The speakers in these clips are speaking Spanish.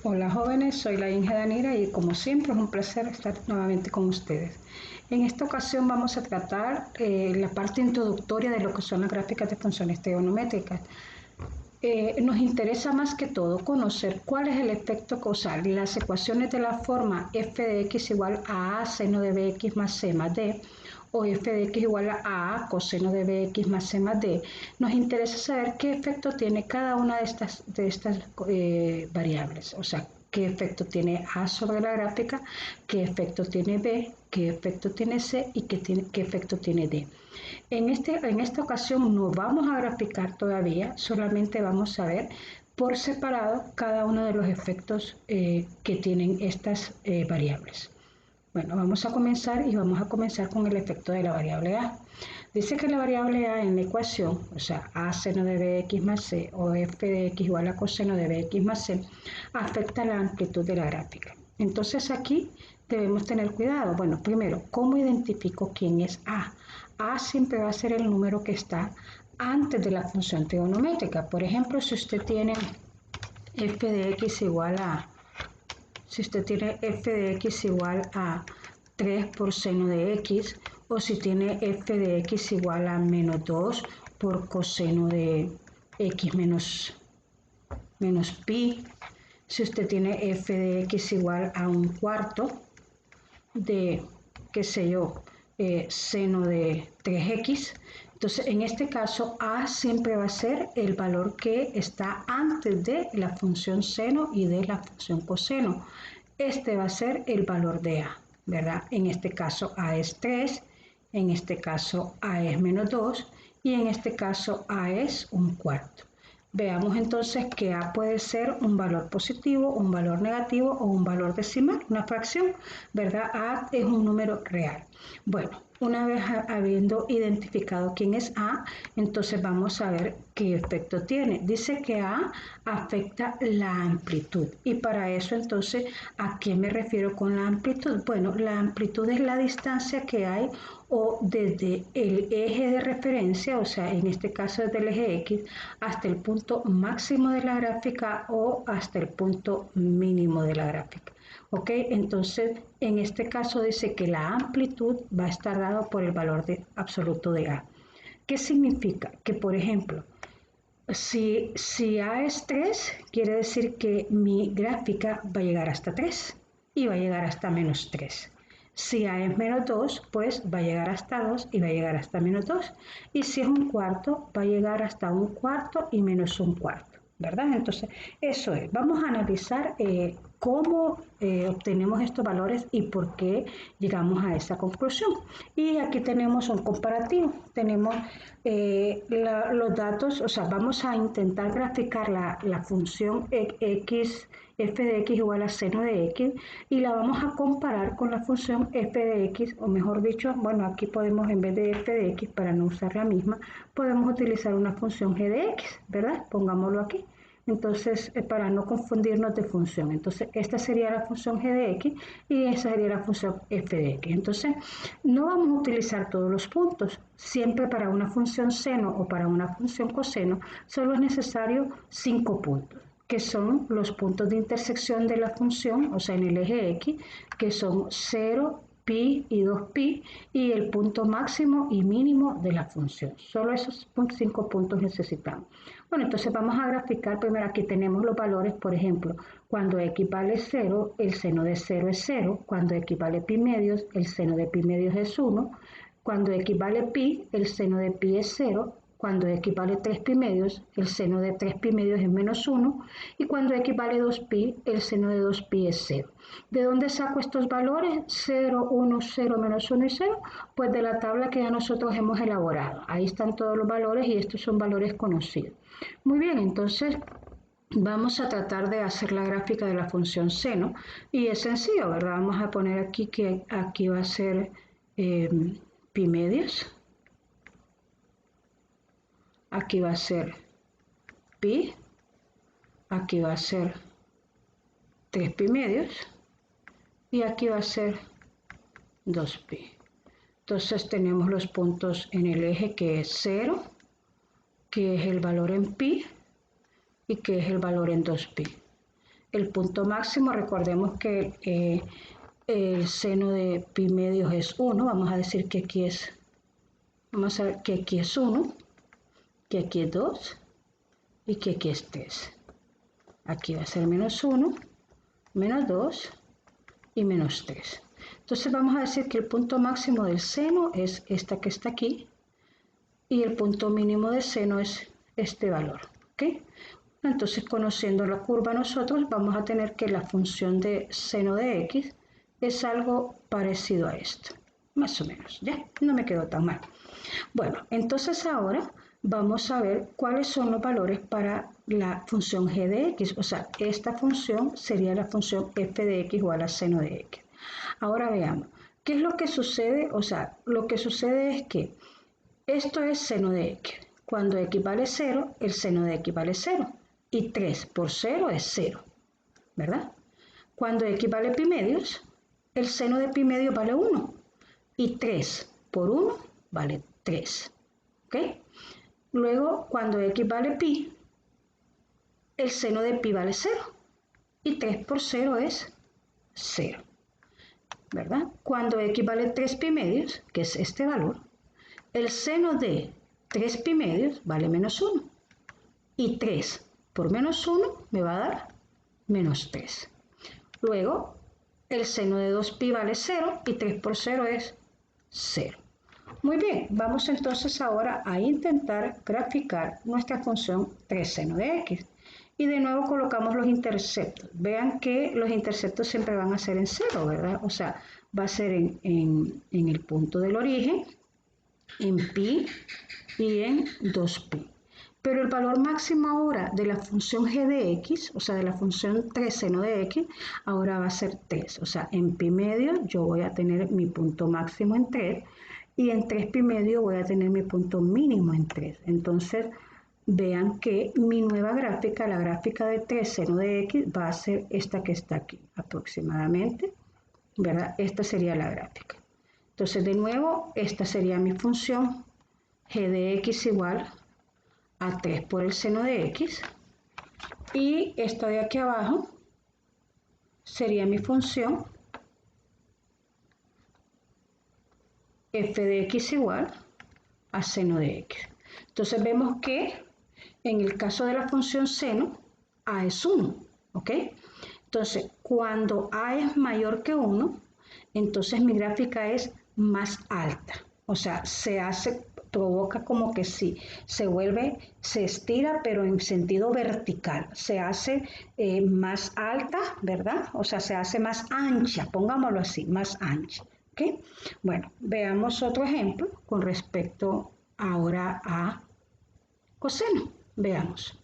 Hola jóvenes, soy la Inge Danira y como siempre es un placer estar nuevamente con ustedes. En esta ocasión vamos a tratar la parte introductoria de lo que son las gráficas de funciones trigonométricas. Nos interesa más que todo conocer cuál es el efecto causal. Las ecuaciones de la forma f de x igual a seno de bx más c más d o f de x igual a coseno de bx más c más d, nos interesa saber qué efecto tiene cada una de estas variables, o sea, qué efecto tiene A sobre la gráfica, qué efecto tiene B, qué efecto tiene C y qué efecto tiene D. En esta ocasión no vamos a graficar todavía, solamente vamos a ver por separado cada uno de los efectos que tienen estas variables. Bueno, vamos a comenzar con el efecto de la variable A. Dice que la variable A en la ecuación, o sea, A seno de bx más c o f de x igual a coseno de bx más c, afecta la amplitud de la gráfica. Entonces aquí debemos tener cuidado. Bueno, primero, ¿cómo identifico quién es A? A siempre va a ser el número que está antes de la función trigonométrica. Por ejemplo, si usted tiene f de x igual a f de x igual a 3 por seno de x, o si tiene f de x igual a menos 2 por coseno de x menos pi, si usted tiene f de x igual a un cuarto de, qué sé yo, seno de 3x, entonces en este caso A siempre va a ser el valor que está antes de la función seno y de la función coseno. Este va a ser el valor de A, ¿verdad? En este caso A es 3, en este caso A es menos 2 y en este caso A es un cuarto. Veamos entonces que A puede ser un valor positivo, un valor negativo o un valor decimal, una fracción, ¿verdad? A es un número real. Bueno, una vez habiendo identificado quién es A, entonces vamos a ver qué efecto tiene. Dice que A afecta la amplitud. Y para eso entonces, ¿a qué me refiero con la amplitud? Bueno, la amplitud es la distancia que hay o desde el eje de referencia, o sea, en este caso desde el eje X, hasta el punto máximo de la gráfica o hasta el punto mínimo de la gráfica. ¿Ok? Entonces, en este caso dice que la amplitud va a estar dado por el valor absoluto de A. ¿Qué significa? Que, por ejemplo, si A es 3, quiere decir que mi gráfica va a llegar hasta 3 y va a llegar hasta menos 3. Si A es menos 2, pues va a llegar hasta 2 y va a llegar hasta menos 2. Y si es un cuarto, va a llegar hasta un cuarto y menos un cuarto, ¿verdad? Entonces, eso es. Vamos a analizar cómo obtenemos estos valores y por qué llegamos a esa conclusión. Y aquí tenemos un comparativo. Tenemos los datos, o sea, vamos a intentar graficar la función x, f de x igual a seno de x y la vamos a comparar con la función f de x, o mejor dicho, bueno, aquí podemos en vez de f de x, para no usar la misma, podemos utilizar una función g de x, ¿verdad? Pongámoslo aquí. Entonces, para no confundirnos de función, entonces esta sería la función g de x y esa sería la función f de x. Entonces, no vamos a utilizar todos los puntos. Siempre para una función seno o para una función coseno, solo es necesario 5 puntos, que son los puntos de intersección de la función, o sea, en el eje x, que son 0, pi y 2pi, y el punto máximo y mínimo de la función. Solo esos 5 puntos necesitamos. Bueno, entonces vamos a graficar. Primero aquí tenemos los valores, por ejemplo, cuando x vale 0, el seno de 0 es 0, cuando x vale pi medios, el seno de pi medios es 1, cuando x vale pi, el seno de pi es 0, cuando x vale 3 pi medios, el seno de 3 pi medios es menos 1, y cuando x vale 2 pi, el seno de 2 pi es 0. ¿De dónde saco estos valores? 0, 1, 0, menos 1 y 0, pues de la tabla que ya nosotros hemos elaborado. Ahí están todos los valores y estos son valores conocidos. Muy bien, entonces vamos a tratar de hacer la gráfica de la función seno y es sencillo, ¿verdad? Vamos a poner aquí que aquí va a ser pi medios, aquí va a ser pi, aquí va a ser 3 pi medios y aquí va a ser 2 pi. Entonces tenemos los puntos en el eje que es 0, que es el valor en pi y que es el valor en 2 pi. el punto máximo, recordemos que el seno de pi medios es 1, vamos a decir que aquí es, vamos a ver que aquí es 1, que aquí es 2 y que aquí es 3. Aquí va a ser menos 1, menos 2 y menos 3. Entonces vamos a decir que el punto máximo del seno es esta que está aquí y el punto mínimo del seno es este valor, ¿ok? Entonces, conociendo la curva nosotros vamos a tener que la función de seno de x es algo parecido a esto, más o menos, ¿ya? No me quedó tan mal. Bueno, entonces ahora vamos a ver cuáles son los valores para la función g de x, o sea, esta función sería la función f de x igual a seno de x. Ahora veamos, ¿qué es lo que sucede? O sea, lo que sucede es que esto es seno de x. Cuando x vale 0, el seno de x vale 0. Y 3 por 0 es 0, ¿verdad? Cuando x vale pi medios, el seno de pi medios vale 1. Y 3 por 1 vale 3. ¿Ok? Luego, cuando x vale pi, el seno de pi vale 0. Y 3 por 0 es 0. ¿Verdad? Cuando x vale 3 pi medios, que es este valor, el seno de 3 pi medios vale menos 1. Y 3 por menos 1 me va a dar menos 3. Luego, el seno de 2pi vale 0 y 3 por 0 es 0. Muy bien, vamos entonces ahora a intentar graficar nuestra función 3 seno de x. Y de nuevo colocamos los interceptos. Vean que los interceptos siempre van a ser en 0, ¿verdad? O sea, va a ser en el punto del origen, en pi y en 2pi. Pero el valor máximo ahora de la función g de x, o sea, de la función 3 seno de x, ahora va a ser 3. O sea, en pi medio yo voy a tener mi punto máximo en 3 y en 3 pi medio voy a tener mi punto mínimo en 3. Entonces, vean que mi nueva gráfica, la gráfica de 3 seno de x, va a ser esta que está aquí, aproximadamente, ¿verdad? Esta sería la gráfica. Entonces, de nuevo, esta sería mi función g de x igual a 3 por el seno de x, y esta de aquí abajo sería mi función f de x igual a seno de x. Entonces vemos que en el caso de la función seno, a es 1, ¿ok? Entonces, cuando a es mayor que 1, entonces mi gráfica es más alta, o sea, provoca como que sí, se estira, pero en sentido vertical, se hace más alta, ¿verdad? O sea, se hace más ancha, pongámoslo así, más ancha, ¿ok? Bueno, veamos otro ejemplo con respecto ahora a coseno, veamos.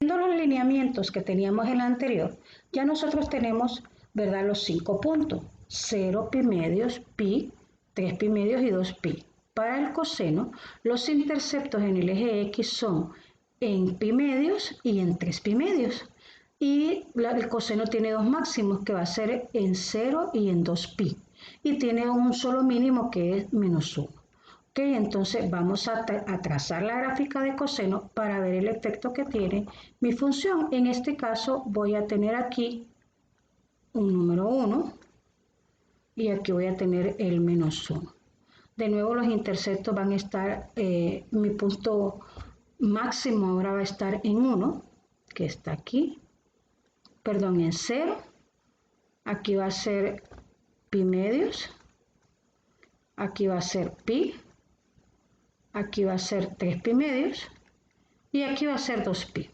Viendo los lineamientos que teníamos en la anterior, ya nosotros tenemos, ¿verdad?, los 5 puntos, 0, pi medios, pi, 3 pi medios y 2 pi. Para el coseno, los interceptos en el eje X son en pi medios y en 3 pi medios. Y el coseno tiene dos máximos, que va a ser en 0 y en 2 pi. Y tiene un solo mínimo, que es menos 1. Ok, entonces vamos a trazar la gráfica de coseno para ver el efecto que tiene mi función. En este caso voy a tener aquí un número 1 y aquí voy a tener el menos 1. De nuevo los interceptos van a estar, mi punto máximo ahora va a estar en 1, que está aquí, perdón, en 0. Aquí va a ser pi medios, aquí va a ser pi, aquí va a ser 3 pi medios y aquí va a ser 2 pi.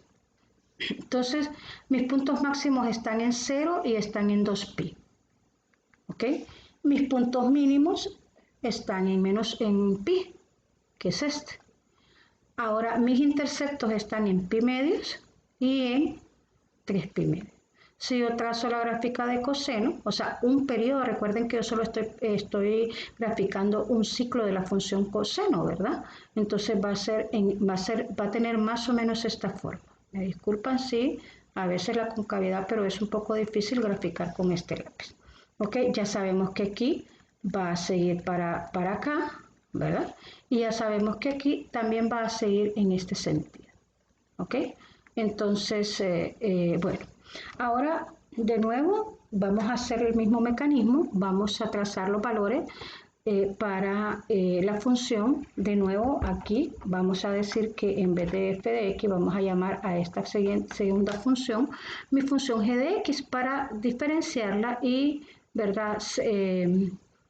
Entonces, mis puntos máximos están en 0 y están en 2 pi. ¿Ok? Mis puntos mínimos están en pi, que es este. Ahora, mis interceptos están en pi medios y en 3 pi medios. Si yo trazo la gráfica de coseno, o sea, un periodo, recuerden que yo solo estoy graficando un ciclo de la función coseno, ¿verdad? Entonces va a tener más o menos esta forma. Me disculpan si a veces la concavidad, pero es un poco difícil graficar con este lápiz. Ok, ya sabemos que aquí va a seguir para acá, ¿verdad? Y ya sabemos que aquí también va a seguir en este sentido. ¿Ok? Entonces, bueno. Ahora, de nuevo, vamos a hacer el mismo mecanismo, vamos a trazar los valores para la función. De nuevo, aquí vamos a decir que en vez de f de x vamos a llamar a esta segunda función mi función g de x para diferenciarla y, ¿verdad?,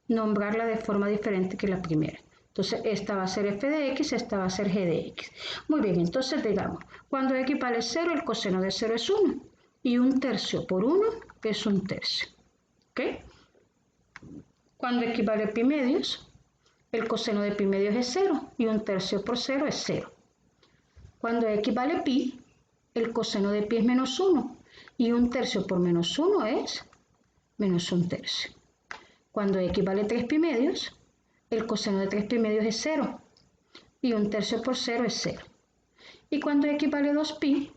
nombrarla de forma diferente que la primera. Entonces, esta va a ser f de x, esta va a ser g de x. Muy bien, entonces digamos, cuando x vale 0, el coseno de 0 es 1. Y 1/3 por 1 es 1/3. ¿Ok? Cuando x vale pi medios, el coseno de pi medios es 0 y 1/3 por 0 es 0. Cuando x vale pi, el coseno de pi es menos 1 y 1/3 por menos 1 es menos 1/3. Cuando x vale 3 pi medios, el coseno de 3 pi medios es 0 y 1/3 por 0 es 0. Y cuando x vale 2 pi,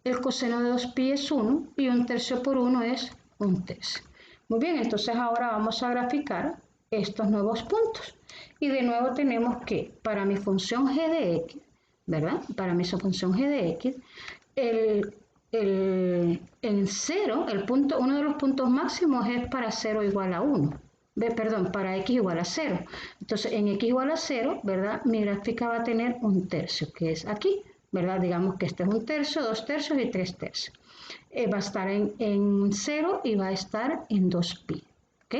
el coseno de 2pi es 1 y 1/3 por 1 es 1/3. Muy bien, entonces ahora vamos a graficar estos nuevos puntos. Y de nuevo tenemos que para mi función g de x, ¿verdad? Para mi función g de x, en 0, uno de los puntos máximos es para 0 igual a 1. Perdón, para x igual a 0. Entonces, en x igual a 0, ¿verdad? Mi gráfica va a tener 1/3, que es aquí, ¿verdad? Digamos que este es 1/3, 2/3 y 3/3. Va a estar en 0 y va a estar en 2pi, ¿ok?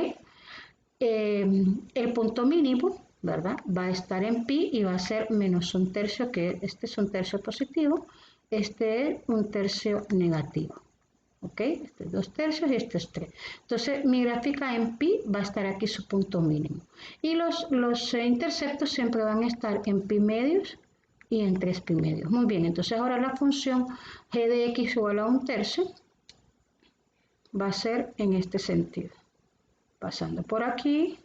El punto mínimo, ¿verdad?, va a estar en pi y va a ser menos 1/3, que este es 1/3 positivo, este es 1/3 negativo. ¿Ok? Este es 2/3 y este es 3. Entonces, mi gráfica en pi va a estar aquí su punto mínimo. Y los interceptos siempre van a estar en pi medios y en 3 pi medios. Muy bien, entonces ahora la función g de x igual a 1/3 va a ser en este sentido, pasando por aquí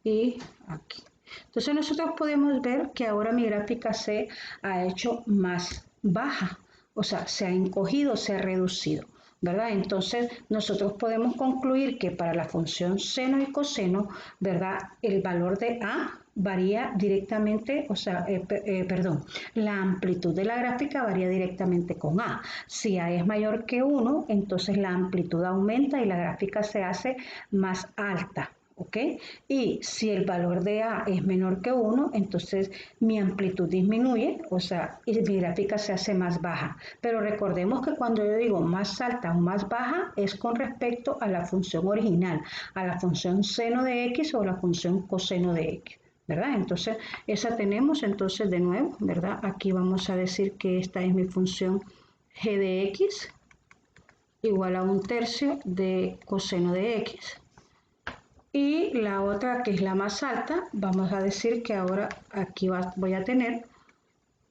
y aquí. Entonces nosotros podemos ver que ahora mi gráfica se ha hecho más baja, o sea, se ha encogido, se ha reducido, ¿verdad? Entonces nosotros podemos concluir que para la función seno y coseno, ¿verdad?, el valor de A varía directamente, o sea, la amplitud de la gráfica varía directamente con A. Si A es mayor que 1, entonces la amplitud aumenta y la gráfica se hace más alta. ¿Ok? Y si el valor de A es menor que 1, entonces mi amplitud disminuye, o sea, y mi gráfica se hace más baja. Pero recordemos que cuando yo digo más alta o más baja es con respecto a la función original, a la función seno de x o la función coseno de x, ¿verdad? Entonces, esa tenemos, entonces de nuevo, ¿verdad? Aquí vamos a decir que esta es mi función g de x igual a 1/3 de coseno de x. Y la otra, que es la más alta, vamos a decir que ahora aquí voy a tener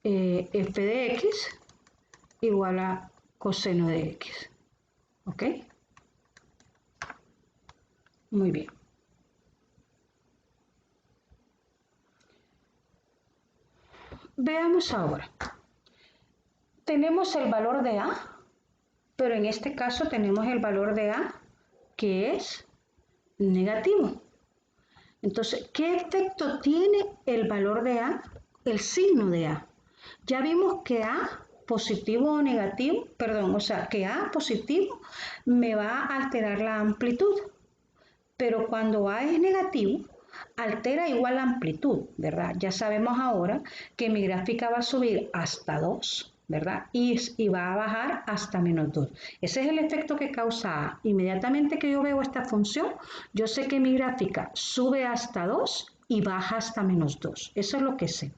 f de x igual a coseno de x. ¿Ok? Muy bien. Veamos ahora. Tenemos el valor de A, pero en este caso tenemos el valor de A que es negativo. Entonces, ¿qué efecto tiene el valor de A? El signo de A. Ya vimos que A positivo o negativo, perdón, o sea, que A positivo me va a alterar la amplitud. Pero cuando A es negativo, altera igual la amplitud, ¿verdad? Ya sabemos ahora que mi gráfica va a subir hasta 2, ¿verdad? Y va a bajar hasta menos 2. Ese es el efecto que causa A. Inmediatamente que yo veo esta función, yo sé que mi gráfica sube hasta 2 y baja hasta menos 2. Eso es lo que sé.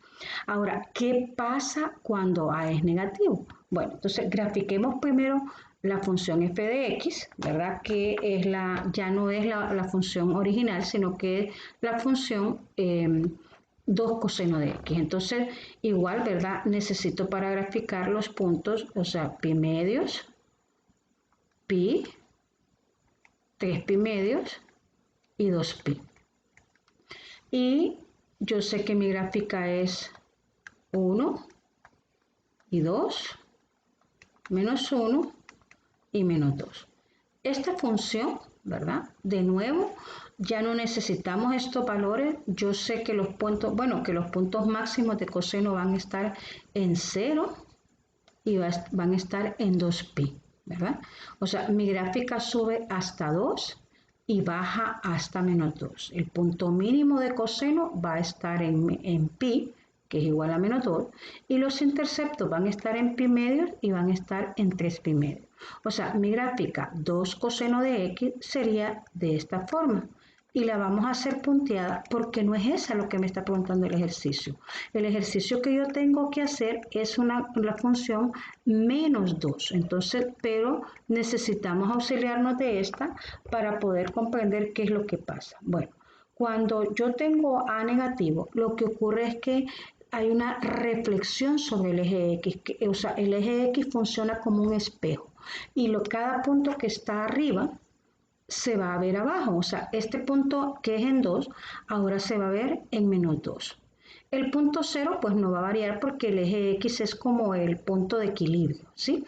Ahora, ¿qué pasa cuando A es negativo? Bueno, entonces grafiquemos primero la función f de x, ¿verdad? Que es ya no es la función original, sino que es la función 2 coseno de x. Entonces, igual, ¿verdad? Necesito para graficar los puntos, o sea, pi medios, pi, 3 pi medios y 2 pi. Y yo sé que mi gráfica es 1 y 2, menos 1 y menos 2. Esta función, ¿verdad? De nuevo, ya no necesitamos estos valores. Yo sé que los puntos, que los puntos máximos de coseno van a estar en 0 y van a estar en 2pi. ¿verdad? O sea, mi gráfica sube hasta 2 y baja hasta -2. El punto mínimo de coseno va a estar en pi, que es igual a -2, y los interceptos van a estar en pi medios y van a estar en 3 pi medios. O sea, mi gráfica 2 coseno de x sería de esta forma. Y la vamos a hacer punteada porque no es esa lo que me está preguntando el ejercicio. El ejercicio que yo tengo que hacer es la función -2. Entonces, pero necesitamos auxiliarnos de esta para poder comprender qué es lo que pasa. Bueno, cuando yo tengo a negativo, lo que ocurre es que hay una reflexión sobre el eje X. O sea, el eje X funciona como un espejo. Y cada punto que está arriba se va a ver abajo, o sea, este punto que es en 2, ahora se va a ver en -2. El punto 0 pues no va a variar porque el eje X es como el punto de equilibrio, ¿sí?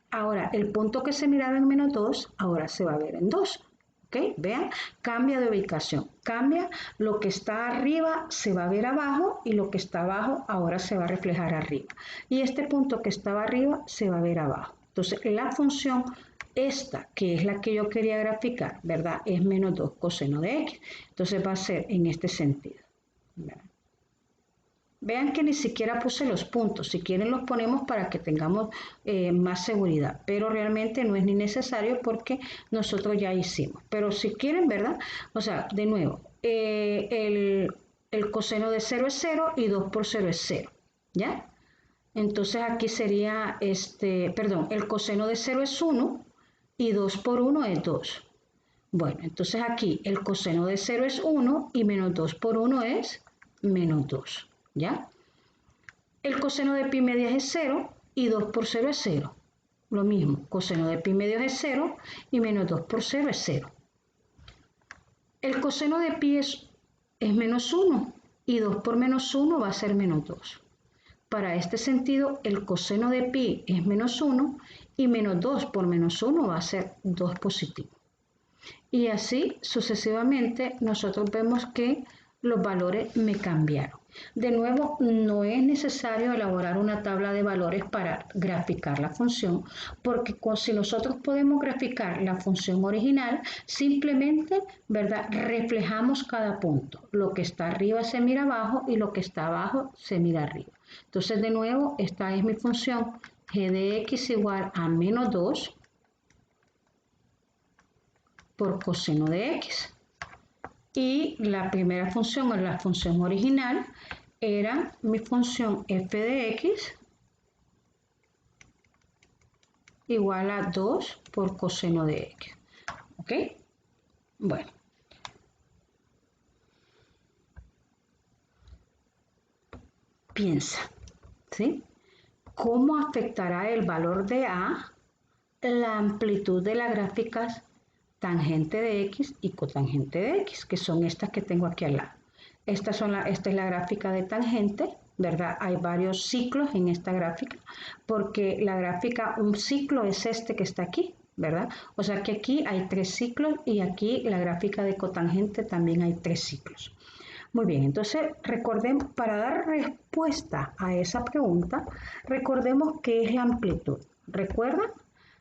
Ahora, el punto que se miraba en -2, ahora se va a ver en 2. ¿Ok? Vean, cambia de ubicación, cambia, lo que está arriba se va a ver abajo y lo que está abajo ahora se va a reflejar arriba. Y este punto que estaba arriba se va a ver abajo. Entonces, la función esta, que es la que yo quería graficar, ¿verdad? Es -2 coseno de x. Entonces va a ser en este sentido. ¿Verdad? Vean que ni siquiera puse los puntos. Si quieren los ponemos para que tengamos más seguridad. Pero realmente no es ni necesario porque nosotros ya hicimos. Pero si quieren, ¿verdad? O sea, de nuevo, el coseno de 0 es 0 y 2 por 0 es 0. ¿Ya? Entonces aquí sería, perdón, el coseno de 0 es 1 y 2 por 1 es 2. Bueno, entonces aquí el coseno de 0 es 1 y -2 por 1 es -2. ¿Ya? El coseno de pi medias es 0 y 2 por 0 es 0. Lo mismo, coseno de pi medios es 0 y -2 por 0 es 0. El coseno de pi es -1 y 2 por -1 va a ser -2. Para este sentido, el coseno de pi es -1 y -2 por -1 va a ser 2 positivo. Y así sucesivamente nosotros vemos que los valores me cambiaron. De nuevo, no es necesario elaborar una tabla de valores para graficar la función, porque si nosotros podemos graficar la función original, simplemente, ¿verdad?, reflejamos cada punto. Lo que está arriba se mira abajo y lo que está abajo se mira arriba. Entonces, de nuevo, esta es mi función g de x igual a -2 por coseno de x. Y la primera función, o la función original, era mi función f de x igual a 2 por coseno de x. ¿Ok? Bueno. Piensa, ¿sí? ¿Cómo afectará el valor de A la amplitud de las gráficas tangente de x y cotangente de x, que son estas que tengo aquí al lado? Esta es la gráfica de tangente, ¿verdad? Hay varios ciclos en esta gráfica, porque la gráfica, un ciclo es este que está aquí, ¿verdad? O sea que aquí hay 3 ciclos y aquí la gráfica de cotangente también hay 3 ciclos. Muy bien, entonces recordemos, para dar respuesta a esa pregunta, recordemos qué es la amplitud. ¿Recuerdan?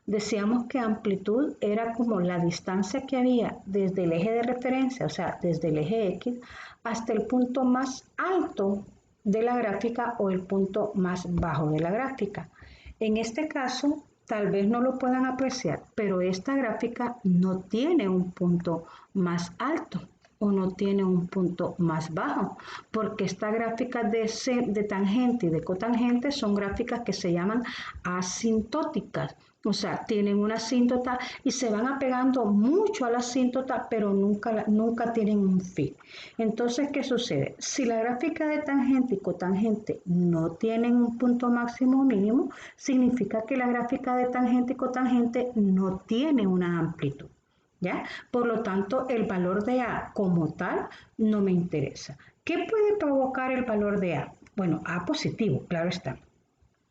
Decíamos que amplitud era como la distancia que había desde el eje de referencia, o sea, desde el eje X, hasta el punto más alto de la gráfica o el punto más bajo de la gráfica. En este caso, tal vez no lo puedan apreciar, pero esta gráfica no tiene un punto más alto o no tiene un punto más bajo, porque estas gráficas de tangente y de cotangente son gráficas que se llaman asintóticas. O sea, tienen una asíntota y se van apegando mucho a la asíntota, pero nunca tienen un fin. Entonces, ¿qué sucede? Si la gráfica de tangente y cotangente no tienen un punto máximo o mínimo, significa que la gráfica de tangente y cotangente no tiene una amplitud. ¿Ya? Por lo tanto, el valor de A como tal no me interesa. ¿Qué puede provocar el valor de A? Bueno, A positivo, claro está.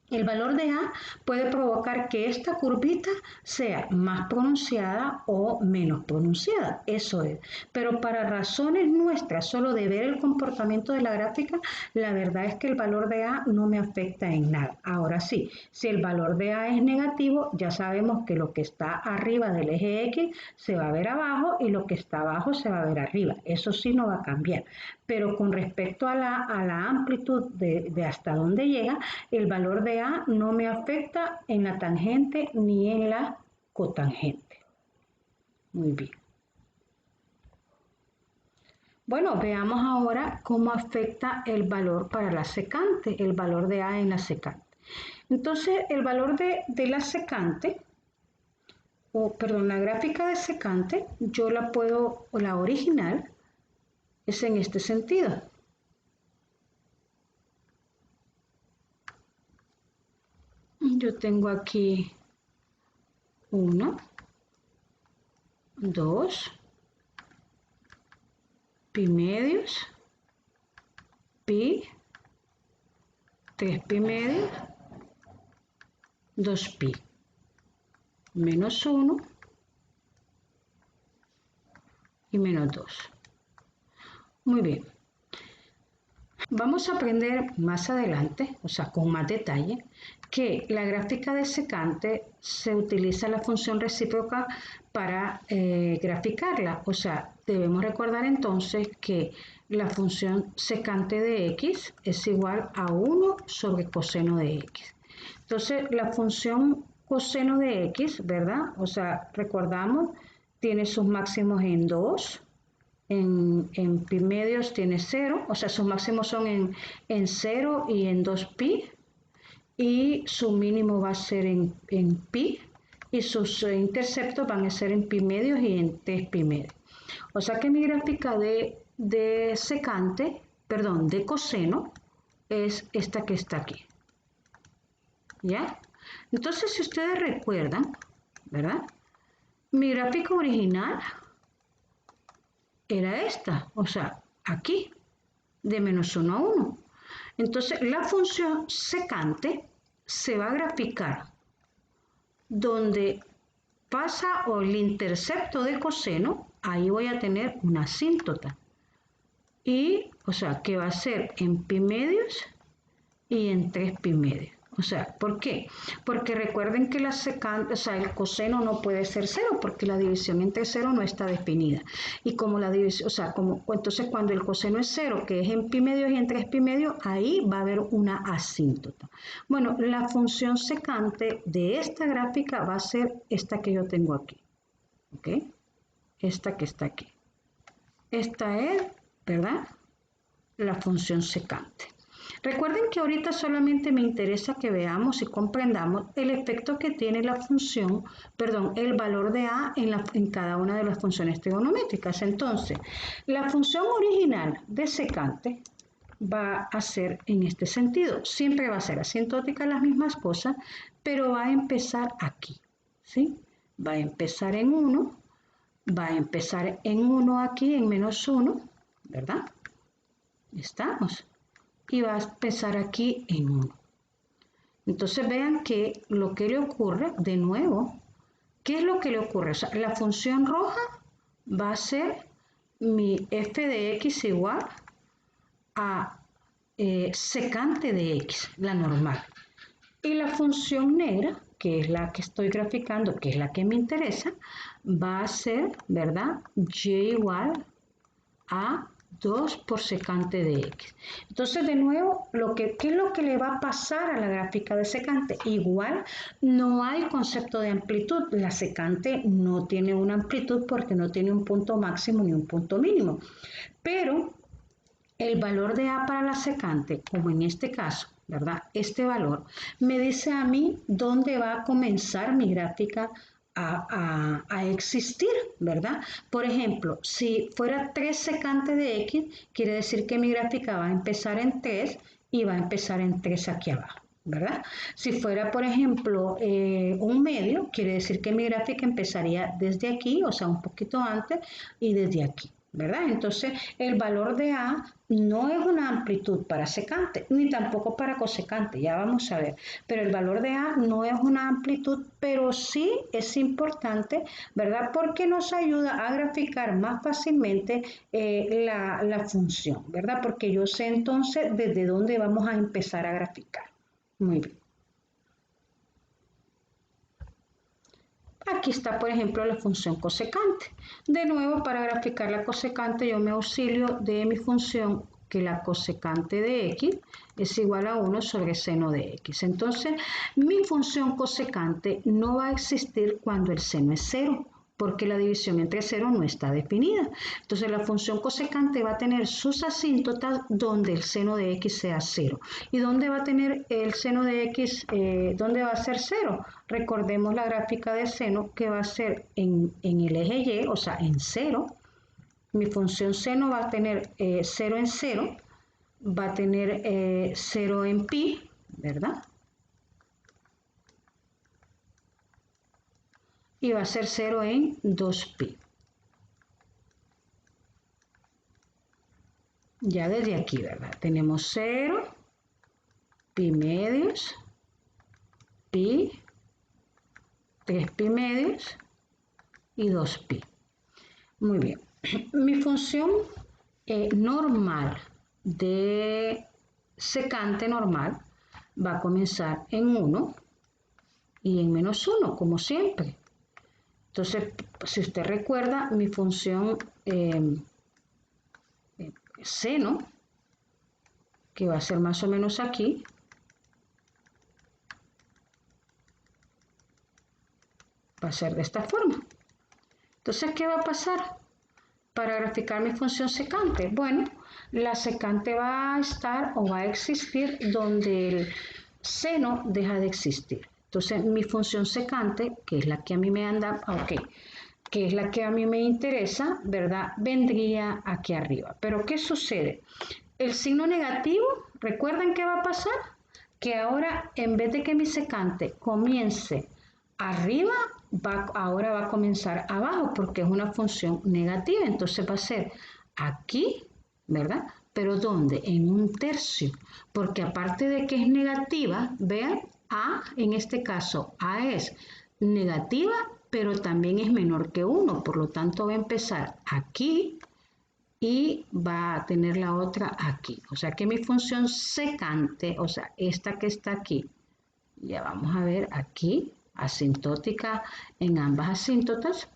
El valor de A puede provocar que esta curvita sea más pronunciada o menos pronunciada, eso es. Pero para razones nuestras, solo de ver el comportamiento de la gráfica, la verdad es que el valor de A no me afecta en nada. Ahora sí, si el valor de A es negativo, ya sabemos que lo que está arriba del eje X se va a ver abajo y lo que está abajo se va a ver arriba. Eso sí no va a cambiar. Pero con respecto a la amplitud de hasta dónde llega, el valor de A no me afecta en la tangente ni en la cotangente. Muy bien. Bueno, veamos ahora cómo afecta el valor para la secante, el valor de A en la secante. Entonces, el valor de la secante, la gráfica de secante, yo la puedo, o la original, es en este sentido. Yo tengo aquí 1, 2, pi medios, pi, 3 pi medios, 2 pi, menos 1 y menos 2. Muy bien. Vamos a aprender más adelante, o sea, con más detalle, que la gráfica de secante se utiliza la función recíproca para graficarla. O sea, debemos recordar entonces que la función secante de x es igual a 1 sobre coseno de x. Entonces, la función coseno de x, ¿verdad? O sea, recordamos, tiene sus máximos en 2. En pi medios tiene 0, o sea, sus máximos son en 0 y en 2 pi, y su mínimo va a ser en pi, y sus interceptos van a ser en pi medios y en 3 pi medios. O sea que mi gráfica de secante, perdón, de coseno, es esta que está aquí. ¿Ya? Entonces, si ustedes recuerdan, ¿verdad? Mi gráfica original era esta, o sea, aquí, de menos 1 a 1. Entonces, la función secante se va a graficar donde pasa o el intercepto de coseno, ahí voy a tener una asíntota. Y, o sea, que va a ser en pi medios y en 3 pi medios. O sea, ¿por qué? Porque recuerden que la secante, o sea, el coseno no puede ser 0 porque la división entre 0 no está definida. Y como la división, o sea, entonces cuando el coseno es 0, que es en pi medios y en 3 pi medios, ahí va a haber una asíntota. Bueno, la función secante de esta gráfica va a ser esta que yo tengo aquí. ¿Ok? Esta que está aquí. Esta es, ¿verdad? La función secante. Recuerden que ahorita solamente me interesa que veamos y comprendamos el efecto que tiene la función, perdón, el valor de A en cada una de las funciones trigonométricas. Entonces, la función original de secante va a ser en este sentido. Siempre va a ser asintótica las mismas cosas, pero va a empezar aquí, ¿sí? Va a empezar en 1, va a empezar en 1 aquí, en menos 1, ¿verdad? Estamos. Y va a empezar aquí en 1. Entonces vean que lo que le ocurre, de nuevo, ¿qué es lo que le ocurre? O sea, la función roja va a ser mi f de x igual a secante de x, la normal. Y la función negra, que es la que estoy graficando, que es la que me interesa, va a ser, ¿verdad? Y igual a 2 por secante de x. Entonces, de nuevo, ¿qué es lo que le va a pasar a la gráfica de secante? Igual, no hay concepto de amplitud. La secante no tiene una amplitud porque no tiene un punto máximo ni un punto mínimo. Pero el valor de A para la secante, como en este caso, ¿verdad? Este valor me dice a mí dónde va a comenzar mi gráfica a existir, ¿verdad? Por ejemplo, si fuera 3 secante de x, quiere decir que mi gráfica va a empezar en 3 y va a empezar en 3 aquí abajo, ¿verdad? Si fuera, por ejemplo, un medio, quiere decir que mi gráfica empezaría desde aquí, o sea, un poquito antes, y desde aquí, ¿verdad? Entonces, el valor de A no es una amplitud para secante, ni tampoco para cosecante, ya vamos a ver. Pero el valor de A no es una amplitud, pero sí es importante, ¿verdad? Porque nos ayuda a graficar más fácilmente la función, ¿verdad? Porque yo sé entonces desde dónde vamos a empezar a graficar. Muy bien. Aquí está, por ejemplo, la función cosecante. De nuevo, para graficar la cosecante, yo me auxilio de mi función, que la cosecante de x es igual a 1 sobre seno de x. Entonces, mi función cosecante no va a existir cuando el seno es 0, porque la división entre 0 no está definida. Entonces, la función cosecante va a tener sus asíntotas donde el seno de x sea 0. ¿Y dónde va a tener el seno de x? ¿Dónde va a ser 0? Recordemos la gráfica de seno, que va a ser en el eje y, o sea, en 0. Mi función seno va a tener 0 en 0, va a tener 0 en pi, ¿verdad? Y va a ser 0 en 2pi. Ya desde aquí, ¿verdad? Tenemos 0, pi medios, pi, 3 pi medios y 2pi. Muy bien. Mi función normal de secante normal va a comenzar en 1 y en menos 1, como siempre. Entonces, si usted recuerda, mi función seno, que va a ser más o menos aquí, va a ser de esta forma. Entonces, ¿qué va a pasar para graficar mi función secante? Bueno, la secante va a estar o va a existir donde el seno deja de existir. Entonces, mi función secante, que es la que a mí me anda, que es la que a mí me interesa, ¿verdad? Vendría aquí arriba. Pero ¿qué sucede? El signo negativo, ¿recuerdan qué va a pasar? Que ahora, en vez de que mi secante comience arriba, ahora va a comenzar abajo, porque es una función negativa. Entonces va a ser aquí, ¿verdad? Pero ¿dónde? En un tercio. Porque aparte de que es negativa, vean, A, en este caso, A es negativa, pero también es menor que 1. Por lo tanto, va a empezar aquí y va a tener la otra aquí. O sea que mi función secante, o sea, esta que está aquí, ya vamos a ver aquí, asintótica en ambas asíntotas.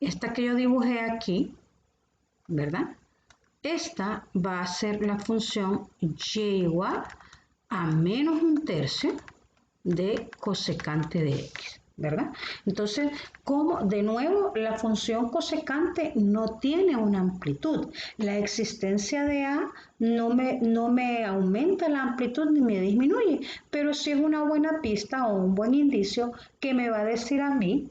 Esta que yo dibujé aquí, ¿verdad? Esta va a ser la función y igual a menos un tercio de cosecante de x, ¿verdad? Entonces, como de nuevo la función cosecante no tiene una amplitud. La existencia de A no me aumenta la amplitud ni me disminuye, pero sí es una buena pista o un buen indicio que me va a decir a mí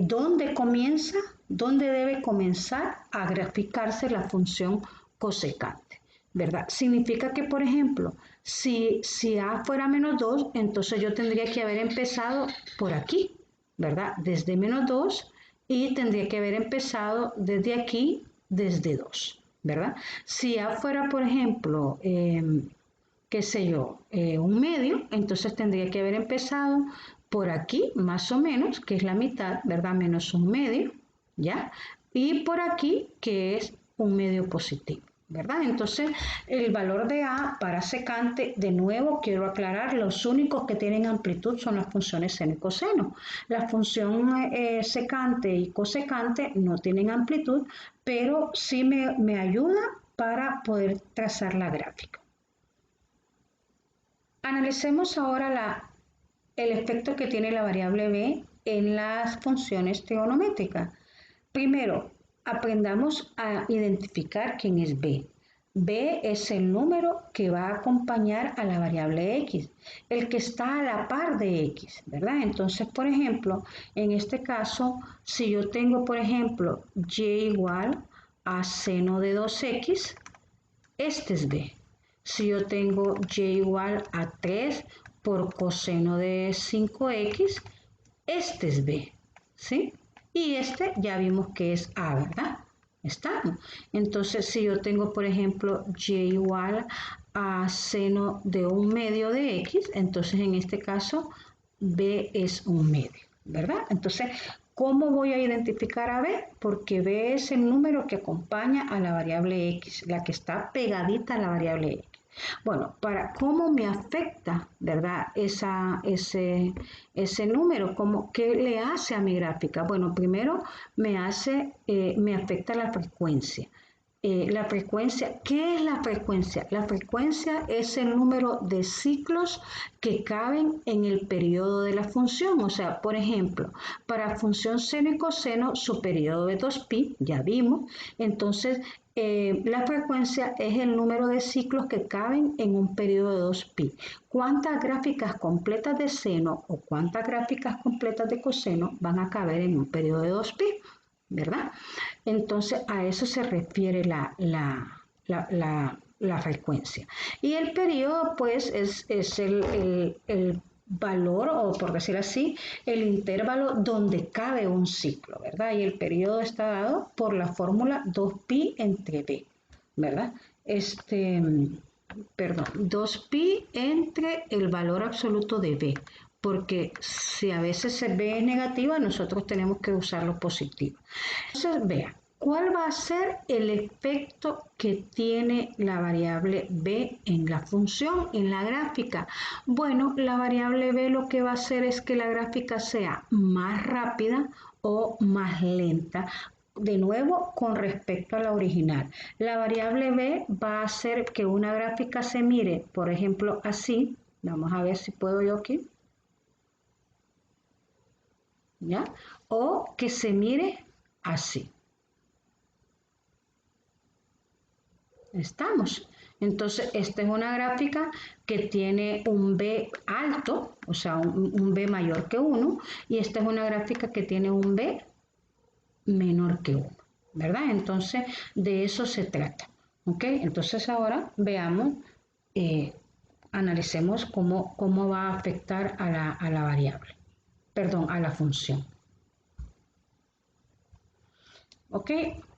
dónde debe comenzar a graficarse la función cosecante, ¿verdad? Significa que, por ejemplo, si A fuera menos 2, entonces yo tendría que haber empezado por aquí, ¿verdad? Desde menos 2 y tendría que haber empezado desde aquí, desde 2, ¿verdad? Si A fuera, por ejemplo, qué sé yo, un medio, entonces tendría que haber empezado por aquí, más o menos, que es la mitad, ¿verdad? Menos un medio, ¿ya? Y por aquí, que es un medio positivo, ¿verdad? Entonces, el valor de A para secante, de nuevo, quiero aclarar, los únicos que tienen amplitud son las funciones seno y coseno. La función secante y cosecante no tienen amplitud, pero sí me ayuda para poder trazar la gráfica. Analicemos ahora el efecto que tiene la variable b en las funciones trigonométricas. Primero, aprendamos a identificar quién es b. B es el número que va a acompañar a la variable x, el que está a la par de x, ¿verdad? Entonces, por ejemplo, en este caso, si yo tengo, por ejemplo, y igual a seno de 2x, este es b. Si yo tengo y igual a 3 por coseno de 5x, este es b, ¿sí? Y este ya vimos que es a, ¿verdad? ¿Estamos? Entonces, si yo tengo, por ejemplo, y igual a seno de 1/2 de x, entonces en este caso b es 1/2, ¿verdad? Entonces, ¿cómo voy a identificar a b? Porque b es el número que acompaña a la variable x, la que está pegadita a la variable x. Bueno, para cómo me afecta, ¿verdad? Ese número, ¿qué le hace a mi gráfica? Bueno, primero me afecta la frecuencia. La frecuencia, ¿qué es la frecuencia? La frecuencia es el número de ciclos que caben en el periodo de la función. O sea, por ejemplo, para función seno y coseno, su periodo es 2pi, ya vimos. Entonces, la frecuencia es el número de ciclos que caben en un periodo de 2pi. ¿Cuántas gráficas completas de seno o cuántas gráficas completas de coseno van a caber en un periodo de 2pi? ¿Verdad? Entonces a eso se refiere la frecuencia. Y el periodo pues es el valor, o por decir así, el intervalo donde cabe un ciclo, ¿verdad? Y el periodo está dado por la fórmula 2pi entre b, ¿verdad? Perdón, 2pi entre el valor absoluto de b, porque si a veces b es negativa, nosotros tenemos que usar lo positivo. Entonces, vean, ¿cuál va a ser el efecto que tiene la variable b en la función, en la gráfica? Bueno, la variable b lo que va a hacer es que la gráfica sea más rápida o más lenta. De nuevo, con respecto a la original. La variable b va a hacer que una gráfica se mire, por ejemplo, así. Vamos a ver si puedo yo aquí. ¿Ya? O que se mire así. Estamos. Entonces, esta es una gráfica que tiene un b alto, o sea, un b mayor que 1, y esta es una gráfica que tiene un b menor que 1, ¿verdad? Entonces, de eso se trata. ¿Ok? Entonces, ahora veamos, analicemos cómo va a afectar a la variable, perdón, a la función. ¿Ok?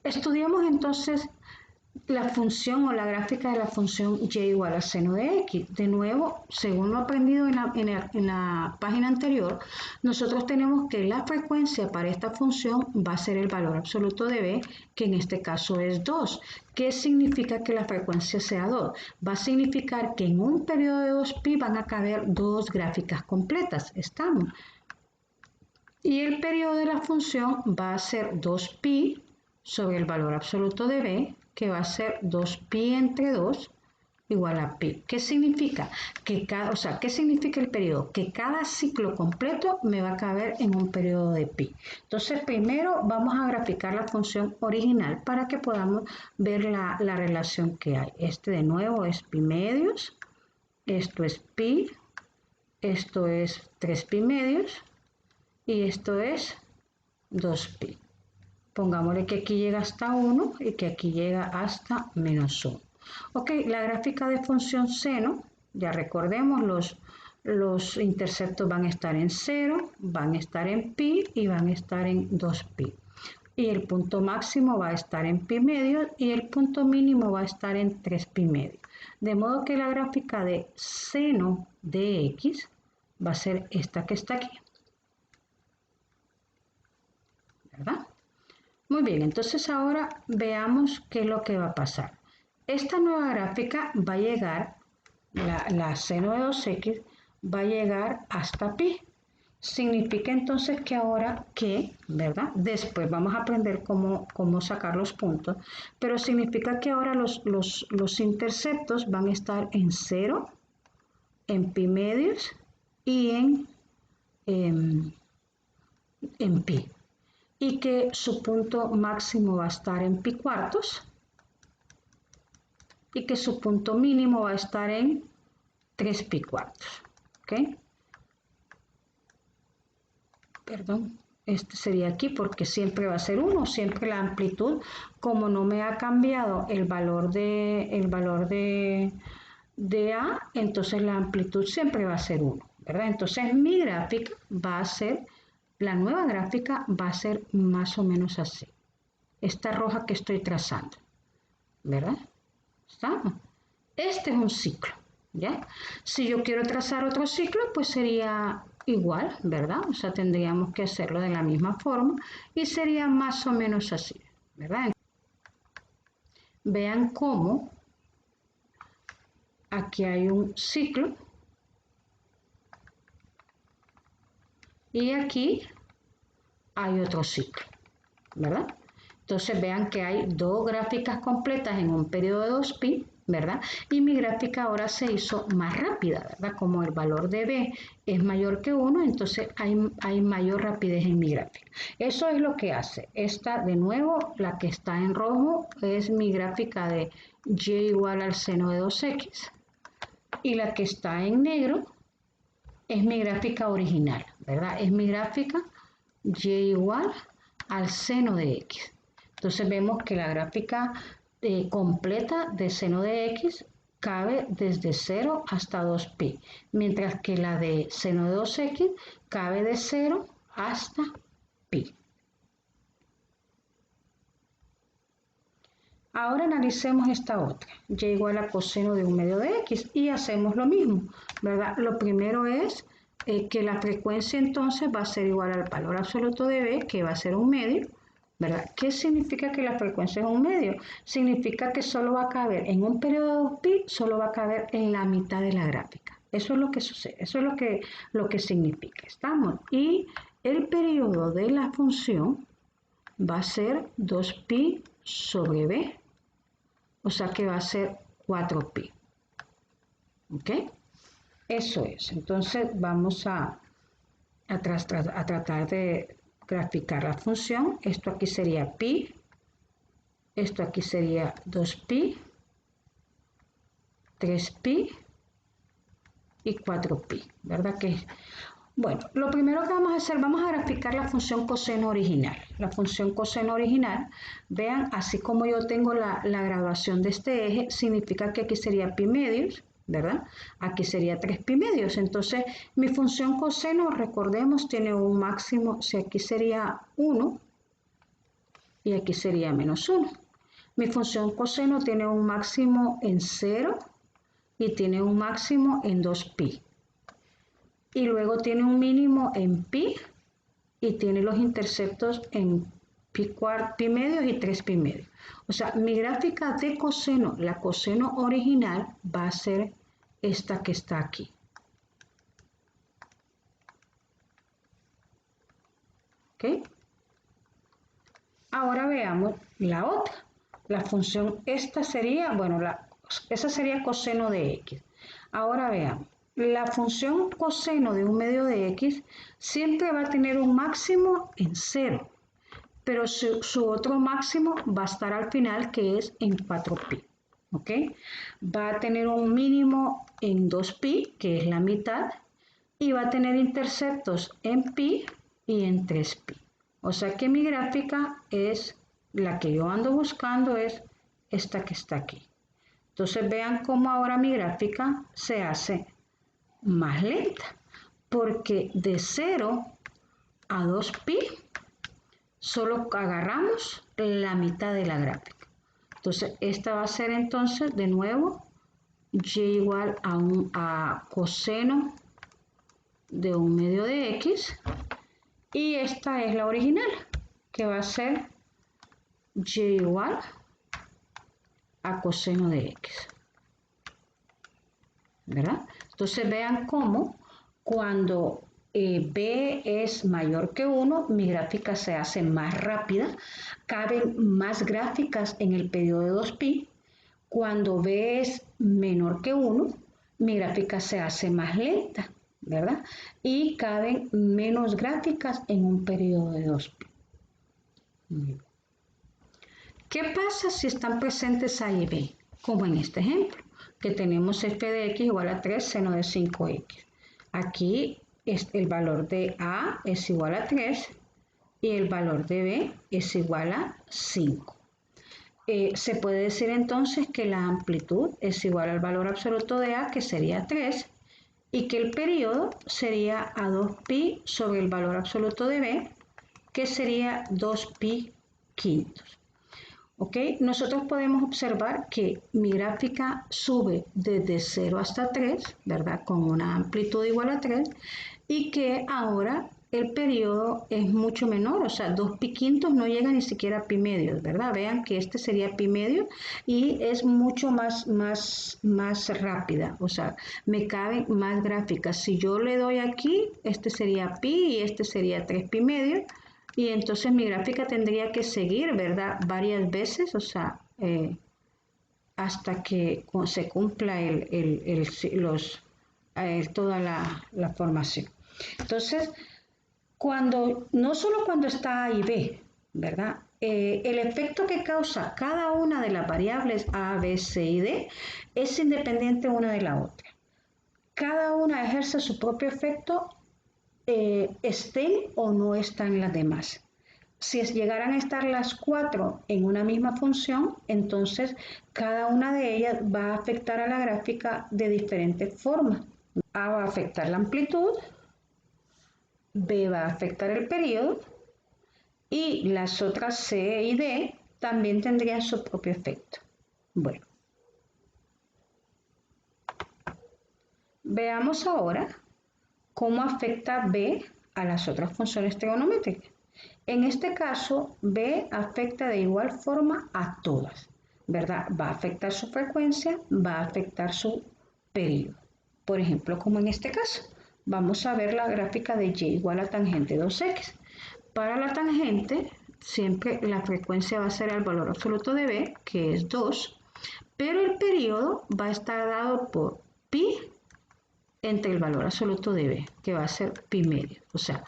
Estudiamos entonces la función o la gráfica de la función y igual a seno de x. De nuevo, según lo aprendido en la página anterior, nosotros tenemos que la frecuencia para esta función va a ser el valor absoluto de b, que en este caso es 2. ¿Qué significa que la frecuencia sea 2? Va a significar que en un periodo de 2pi van a caber dos gráficas completas. ¿Estamos? Y el periodo de la función va a ser 2pi sobre el valor absoluto de b, que va a ser 2pi entre 2 igual a pi. ¿Qué significa? ¿Qué significa el periodo? Que cada ciclo completo me va a caber en un periodo de pi. Entonces, primero vamos a graficar la función original para que podamos ver la relación que hay. De nuevo es pi medios, esto es pi, esto es 3pi medios, y esto es 2pi. Pongámosle que aquí llega hasta 1 y que aquí llega hasta menos 1. Ok, la gráfica de función seno, ya recordemos, los interceptos van a estar en 0, van a estar en pi y van a estar en 2pi. Y el punto máximo va a estar en pi medio y el punto mínimo va a estar en 3pi medio. De modo que la gráfica de seno de x va a ser esta que está aquí. ¿Verdad? Muy bien, entonces ahora veamos qué es lo que va a pasar. Esta nueva gráfica va a llegar, la seno de 2x va a llegar hasta pi. Significa entonces que ahora ¿verdad? Después vamos a aprender cómo sacar los puntos, pero significa que ahora los interceptos van a estar en 0, en pi medios y en pi. Y que su punto máximo va a estar en pi cuartos y que su punto mínimo va a estar en 3 pi cuartos. ¿Ok? Perdón, este sería aquí porque siempre va a ser 1, siempre la amplitud, como no me ha cambiado el valor de A, entonces la amplitud siempre va a ser 1, ¿verdad? Entonces mi gráfica va a ser, la nueva gráfica va a ser más o menos así. esta roja que estoy trazando, ¿verdad? ¿Estamos? Este es un ciclo, ¿ya? Si yo quiero trazar otro ciclo, pues sería igual, ¿verdad? O sea, tendríamos que hacerlo de la misma forma y sería más o menos así, ¿verdad? Vean cómo aquí hay un ciclo y aquí hay otro ciclo, ¿verdad? Entonces vean que hay dos gráficas completas en un periodo de 2pi, ¿verdad? Y mi gráfica ahora se hizo más rápida, ¿verdad? Como el valor de B es mayor que 1, entonces hay mayor rapidez en mi gráfica. Eso es lo que hace. Esta, de nuevo, la que está en rojo es mi gráfica de y igual al seno de 2x. Y la que está en negro es mi gráfica original, ¿verdad? Es mi gráfica y igual al seno de x. Entonces vemos que la gráfica completa de seno de x cabe desde 0 hasta 2pi, mientras que la de seno de 2x cabe de 0 hasta pi. Ahora analicemos esta otra, y igual a coseno de 1/2 de x, y hacemos lo mismo, ¿verdad? Lo primero es que la frecuencia entonces va a ser igual al valor absoluto de b, que va a ser 1/2, ¿verdad? ¿Qué significa que la frecuencia es 1/2? Significa que solo va a caber en un periodo de 2pi, solo va a caber en la mitad de la gráfica. Eso es lo que sucede, eso es lo que significa, ¿estamos? Y el periodo de la función va a ser 2pi sobre b, o sea que va a ser 4pi. ¿Ok? Eso es. Entonces vamos a tratar de graficar la función. Esto aquí sería pi. Esto aquí sería 2pi, 3pi y 4pi. ¿Verdad que? Bueno, lo primero que vamos a hacer, vamos a graficar la función coseno original. La función coseno original, vean, así como yo tengo la graduación de este eje, significa que aquí sería pi medios, ¿verdad? Aquí sería 3pi medios. Entonces, mi función coseno, recordemos, tiene un máximo, si aquí sería 1 y aquí sería menos 1. Mi función coseno tiene un máximo en 0 y tiene un máximo en 2pi. Y luego tiene un mínimo en pi y tiene los interceptos en pi medios y 3pi medios. O sea, mi gráfica de coseno, la coseno original, va a ser esta que está aquí. ¿Ok? Ahora veamos la otra. La función, esta sería, bueno, esa sería coseno de x. Ahora veamos. La función coseno de 1/2 de x siempre va a tener un máximo en 0, pero su otro máximo va a estar al final, que es en 4pi. ¿Ok? Va a tener un mínimo en 2pi, que es la mitad, y va a tener interceptos en pi y en 3pi. O sea que mi gráfica es, la que yo ando buscando es esta que está aquí. Entonces vean cómo ahora mi gráfica se hace más lenta, porque de 0 a 2pi solo agarramos la mitad de la gráfica. Entonces esta va a ser entonces de nuevo y igual a coseno de 1/2 de x, y esta es la original, que va a ser y igual a coseno de x. ¿Verdad? Entonces vean cómo cuando b es mayor que 1, mi gráfica se hace más rápida, caben más gráficas en el periodo de 2pi. Cuando b es menor que 1, mi gráfica se hace más lenta, ¿verdad? Y caben menos gráficas en un periodo de 2pi. ¿Qué pasa si están presentes a y b? Como en este ejemplo, que tenemos f de x igual a 3 seno de 5x. Aquí el valor de a es igual a 3 y el valor de b es igual a 5. Se puede decir entonces que la amplitud es igual al valor absoluto de a, que sería 3, y que el periodo sería a 2pi sobre el valor absoluto de b, que sería 2pi quintos. ¿Ok? Nosotros podemos observar que mi gráfica sube desde 0 hasta 3, ¿verdad? Con una amplitud igual a 3 y que ahora el periodo es mucho menor, o sea, 2 pi quintos no llega ni siquiera a pi medios, ¿verdad? Vean que este sería pi medio y es mucho más rápida, o sea, me caben más gráficas. Si yo le doy aquí, este sería pi y este sería 3 pi medio. Y entonces mi gráfica tendría que seguir, ¿verdad? Varias veces, o sea, hasta que se cumpla toda la formación. Entonces, no solo cuando está A y B, ¿verdad? El efecto que causa cada una de las variables A, B, C y D es independiente una de la otra. Cada una ejerce su propio efecto, estén o no están las demás. Si llegaran a estar las 4 en una misma función, entonces cada una de ellas va a afectar a la gráfica de diferentes formas. A va a afectar la amplitud, B va a afectar el periodo y las otras C y D también tendrían su propio efecto. Bueno, veamos ahora cómo afecta B a las otras funciones trigonométricas. En este caso, B afecta de igual forma a todas, ¿verdad? Va a afectar su frecuencia, va a afectar su periodo. Por ejemplo, como en este caso, vamos a ver la gráfica de y igual a tangente 2x. Para la tangente, siempre la frecuencia va a ser el valor absoluto de B, que es 2, pero el periodo va a estar dado por pi entre el valor absoluto de B, que va a ser pi medio. O sea,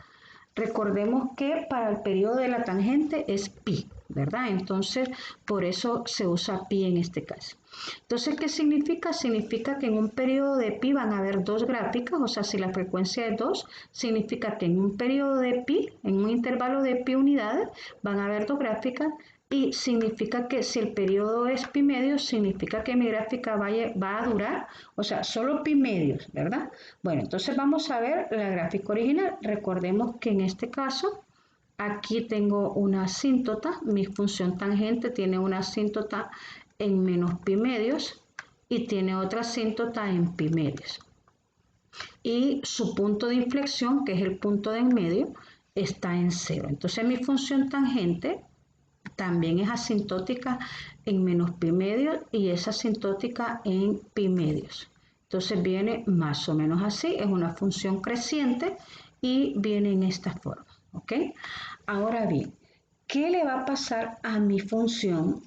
recordemos que para el periodo de la tangente es pi, ¿verdad? Entonces, por eso se usa pi en este caso. Entonces, ¿qué significa? Significa que en un periodo de pi van a haber dos gráficas, o sea, si la frecuencia es 2, significa que en un periodo de pi, en un intervalo de pi unidades, van a haber dos gráficas y significa que si el periodo es pi medios, significa que mi gráfica va a durar, o sea, solo pi medios, ¿verdad? Bueno, entonces vamos a ver la gráfica original. Recordemos que en este caso, aquí tengo una asíntota, mi función tangente tiene una asíntota en menos pi medios y tiene otra asíntota en pi medios. Y su punto de inflexión, que es el punto de en medio, está en 0. Entonces mi función tangente también es asintótica en menos pi medios y es asintótica en pi medios. Entonces viene más o menos así, es una función creciente y viene en esta forma, ¿ok? Ahora bien, ¿qué le va a pasar a mi función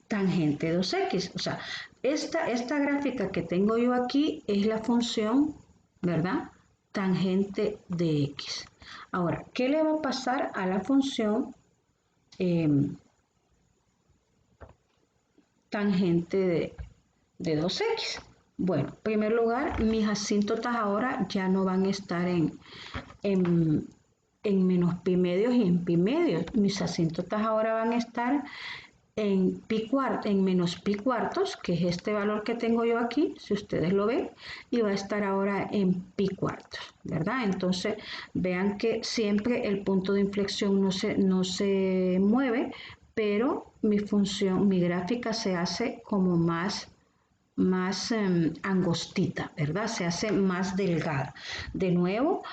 tangente 2x? O sea, esta gráfica que tengo yo aquí es la función, ¿verdad? Tangente de x. Ahora, ¿qué le va a pasar a la función tangente de 2x? Bueno, en primer lugar, mis asíntotas ahora ya no van a estar en menos pi medios y en pi medios. Mis asíntotas ahora van a estar en menos pi cuartos, que es este valor que tengo yo aquí, si ustedes lo ven, y va a estar ahora en pi cuartos, ¿verdad? Entonces, vean que siempre el punto de inflexión no se mueve, pero mi gráfica se hace como más angostita, ¿verdad? Se hace más delgada. De nuevo,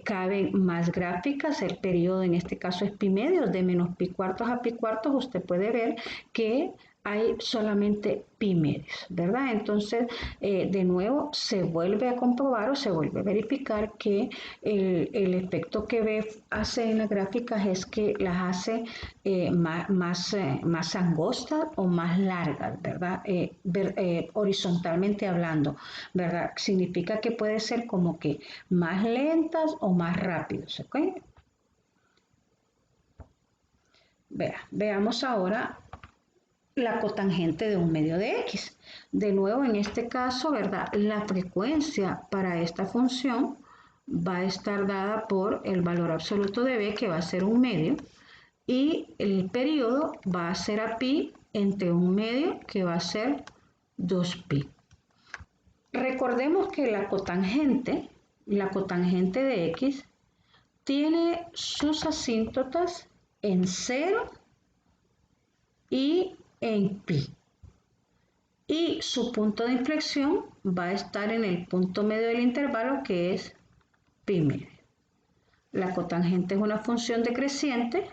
caben más gráficas, el periodo en este caso es pi medios, de menos pi cuartos a pi cuartos, usted puede ver que hay solamente pi medios, ¿verdad? Entonces, de nuevo, se vuelve a comprobar o se vuelve a verificar que el efecto que hace en las gráficas es que las hace más angostas o más largas, ¿verdad? Horizontalmente hablando, ¿verdad? Significa que puede ser como que más lentas o más rápidos, ¿ok? Veamos ahora la cotangente de un medio de x. De nuevo, en este caso, ¿verdad? La frecuencia para esta función va a estar dada por el valor absoluto de b, que va a ser un medio, y el periodo va a ser a pi entre un medio, que va a ser 2pi. Recordemos que la cotangente de x tiene sus asíntotas en 0 y en pi. Y su punto de inflexión va a estar en el punto medio del intervalo, que es pi medio. La cotangente es una función decreciente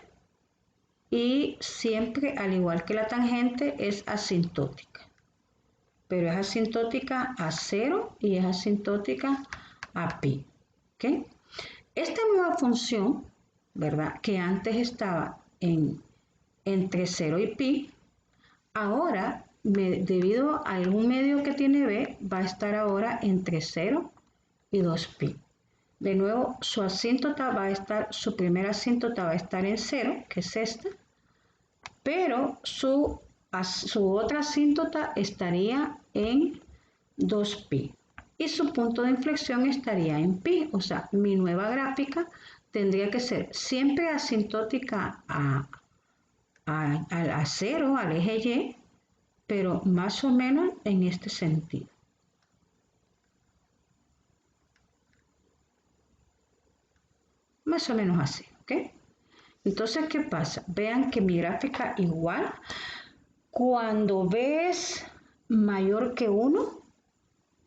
y siempre, al igual que la tangente, es asintótica. Pero es asintótica a 0 y es asintótica a pi. ¿Okay? Esta nueva función, ¿verdad?, que antes estaba entre 0 y pi, ahora, debido a algún medio que tiene b, va a estar ahora entre 0 y 2pi. De nuevo, su asíntota va a estar, su primera asíntota va a estar en 0, que es esta, pero su otra asíntota estaría en 2pi. Y su punto de inflexión estaría en pi, o sea, mi nueva gráfica tendría que ser siempre asintótica a 0, al eje Y, pero más o menos en este sentido. Más o menos así, ¿ok? Entonces, ¿qué pasa? Vean que mi gráfica igual, cuando B es mayor que 1,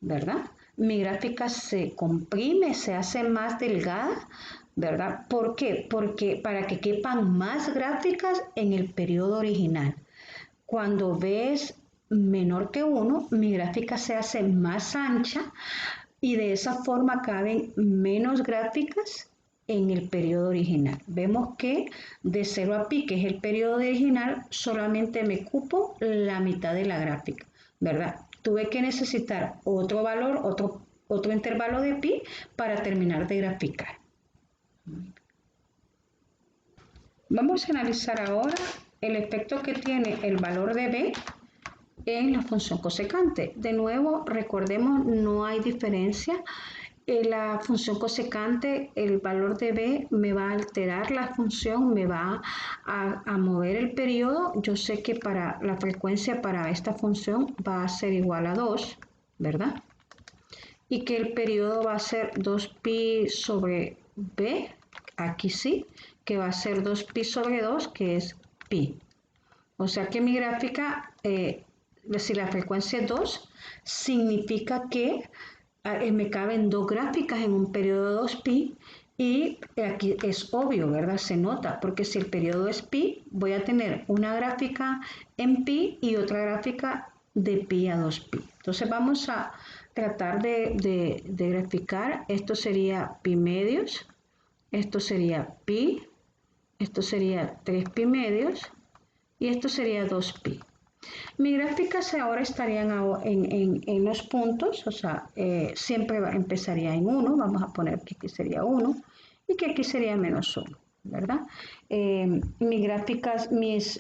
¿verdad? Mi gráfica se comprime, se hace más delgada, ¿verdad? ¿Por qué? Porque para que quepan más gráficas en el periodo original. Cuando B es menor que 1, mi gráfica se hace más ancha y de esa forma caben menos gráficas en el periodo original. Vemos que de 0 a pi, que es el periodo original, solamente me cupo la mitad de la gráfica, ¿verdad? Tuve que necesitar otro valor, otro intervalo de pi para terminar de graficar. Vamos a analizar ahora el efecto que tiene el valor de b en la función cosecante. De nuevo, recordemos, no hay diferencia. En la función cosecante, el valor de b me va a alterar la función, me va a mover el periodo. Yo sé que para la frecuencia para esta función va a ser igual a 2, ¿verdad? Y que el periodo va a ser 2pi sobre b, aquí sí, que va a ser 2pi sobre 2, que es pi. O sea que mi gráfica, si la frecuencia es 2, significa que me caben dos gráficas en un periodo de 2pi y aquí es obvio, ¿verdad? Se nota, porque si el periodo es pi, voy a tener una gráfica en pi y otra gráfica de pi a 2pi. Entonces vamos a tratar de graficar. Esto sería pi medios, esto sería pi, esto sería 3pi medios y esto sería 2pi. Mis gráficas ahora estarían en los puntos, o sea, siempre empezaría en 1, vamos a poner que aquí sería 1 y que aquí sería menos 1, ¿verdad? Mis gráficas, mis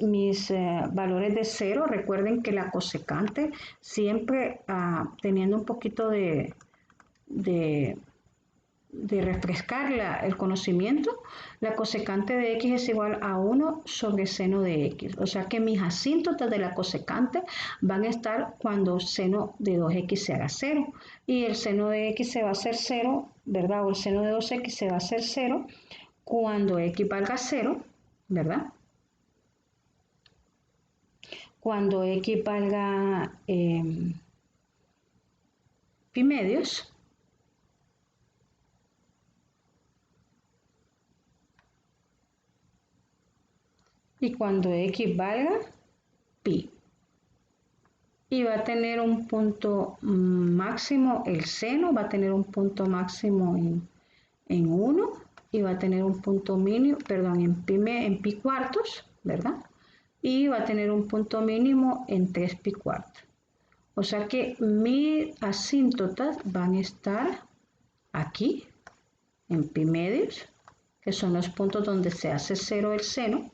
valores de 0, recuerden que la cosecante siempre teniendo un poquito de refrescar el conocimiento, la cosecante de x es igual a 1 sobre seno de x. O sea que mis asíntotas de la cosecante van a estar cuando seno de 2x se haga 0. Y el seno de x se va a hacer 0, ¿verdad? O el seno de 2x se va a hacer 0 cuando x valga 0, ¿verdad? Cuando x valga pi medios. Y cuando x valga pi. Y va a tener un punto máximo, el seno va a tener un punto máximo en 1 y va a tener un punto mínimo, perdón, en pi cuartos, ¿verdad? Y va a tener un punto mínimo en 3 pi cuartos. O sea que mis asíntotas van a estar aquí, en pi medios, que son los puntos donde se hace 0 el seno,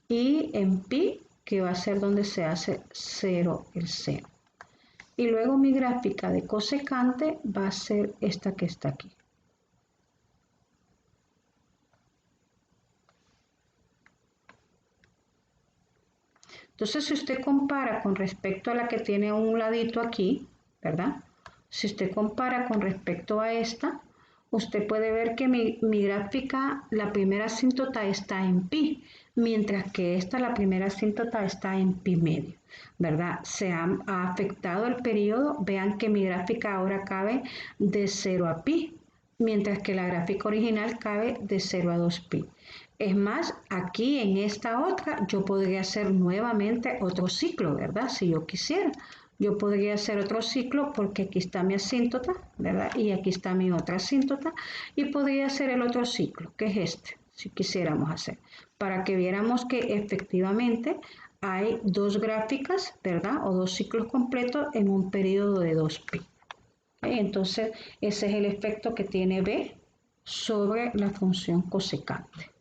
y en pi, que va a ser donde se hace 0 el seno. Y luego mi gráfica de cosecante va a ser esta que está aquí. Entonces, si usted compara con respecto a la que tiene a un ladito aquí, ¿verdad? Si usted compara con respecto a esta, usted puede ver que mi gráfica, la primera asíntota está en pi, mientras que la primera asíntota está en pi medio, ¿verdad? Ha afectado el periodo. Vean que mi gráfica ahora cabe de 0 a pi, mientras que la gráfica original cabe de 0 a 2pi. Es más, aquí en esta otra yo podría hacer nuevamente otro ciclo, ¿verdad? Si yo quisiera. Yo podría hacer otro ciclo porque aquí está mi asíntota, ¿verdad? Y aquí está mi otra asíntota. Y podría hacer el otro ciclo, que es este, si quisiéramos hacer. Para que viéramos que efectivamente hay dos gráficas, ¿verdad? O dos ciclos completos en un periodo de 2pi. Entonces, ese es el efecto que tiene B sobre la función cosecante.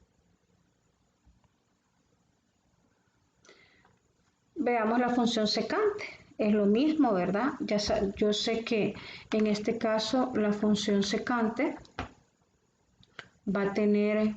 Veamos la función secante. Es lo mismo, ¿verdad? Yo sé que en este caso la función secante va a tener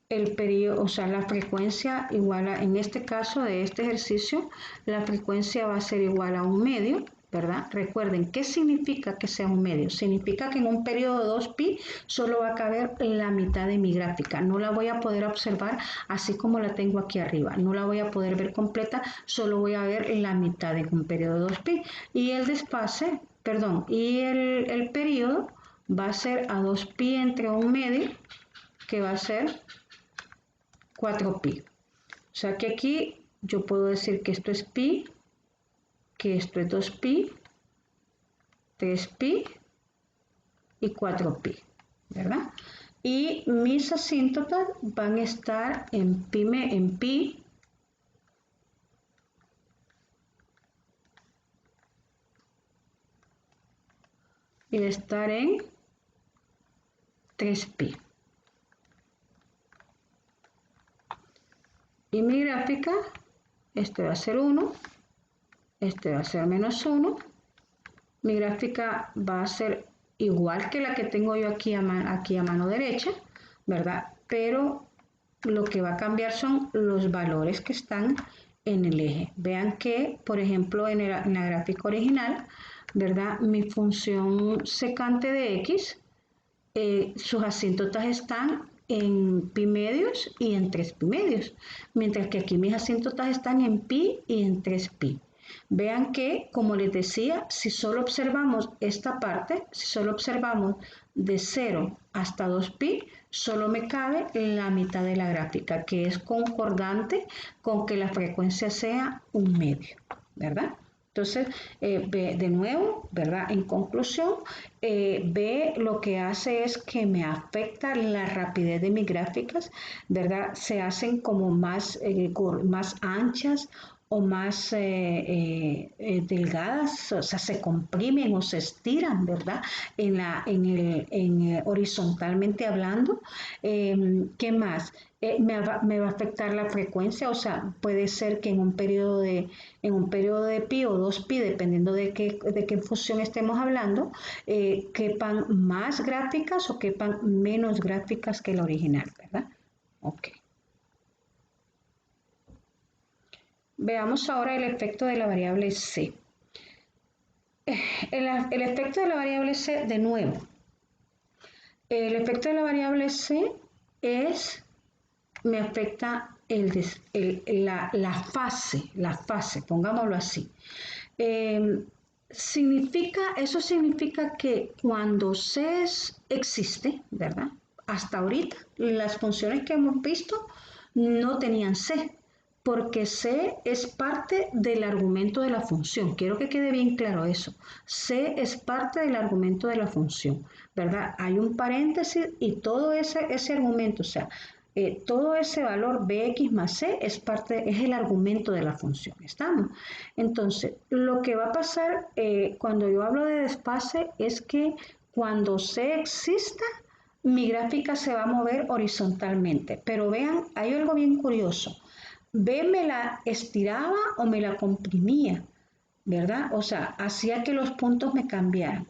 el periodo, o sea, la frecuencia igual a, en este caso de este ejercicio, la frecuencia va a ser igual a 1 medio, ¿verdad? Recuerden, ¿qué significa que sea 1 medio? Significa que en un periodo de 2pi solo va a caber la mitad de mi gráfica. No la voy a poder observar así como la tengo aquí arriba. No la voy a poder ver completa, solo voy a ver la mitad en un periodo de 2pi. Y el desfase, perdón, y el periodo va a ser a 2pi entre 1 medio, que va a ser 4pi. O sea que aquí yo puedo decir que esto es pi, que esto es 2pi, 3pi y 4pi, ¿verdad? Y mis asíntotas van a estar en pi y estar en 3pi. Y mi gráfica, este va a ser 1, este va a ser menos 1. Mi gráfica va a ser igual que la que tengo yo aquí a mano derecha, ¿verdad? Pero lo que va a cambiar son los valores que están en el eje. Vean que, por ejemplo, en la gráfica original, ¿verdad? Mi función secante de x, sus asíntotas están en pi medios y en 3pi medios, mientras que aquí mis asíntotas están en pi y en 3pi. Vean que, como les decía, si solo observamos esta parte, si solo observamos de 0 hasta 2pi, solo me cabe la mitad de la gráfica, que es concordante con que la frecuencia sea 1 medio, ¿verdad? Entonces, de nuevo, ¿verdad? En conclusión, B lo que hace es que me afecta la rapidez de mis gráficas, ¿verdad? Se hacen como más anchas o más delgadas, o sea, se comprimen o se estiran, ¿verdad? Horizontalmente hablando. ¿Qué más? Me va a afectar la frecuencia, o sea, puede ser que en un periodo de pi o 2pi, dependiendo de qué función estemos hablando, quepan más gráficas o quepan menos gráficas que la original, ¿verdad? Ok. Veamos ahora el efecto de la variable c. El efecto de la variable c, de nuevo. El efecto de la variable c me afecta la fase, pongámoslo así. Eso significa que cuando c existe, ¿verdad? Hasta ahorita, las funciones que hemos visto no tenían c, porque c es parte del argumento de la función. Quiero que quede bien claro eso. C es parte del argumento de la función, ¿verdad? Hay un paréntesis y todo ese argumento, o sea, todo ese valor bx más c es el argumento de la función, ¿estamos? Entonces, lo que va a pasar cuando yo hablo de desfase es que cuando c exista, mi gráfica se va a mover horizontalmente. Pero vean, hay algo bien curioso. B me la estiraba o me la comprimía, ¿verdad? O sea, hacía que los puntos me cambiaran.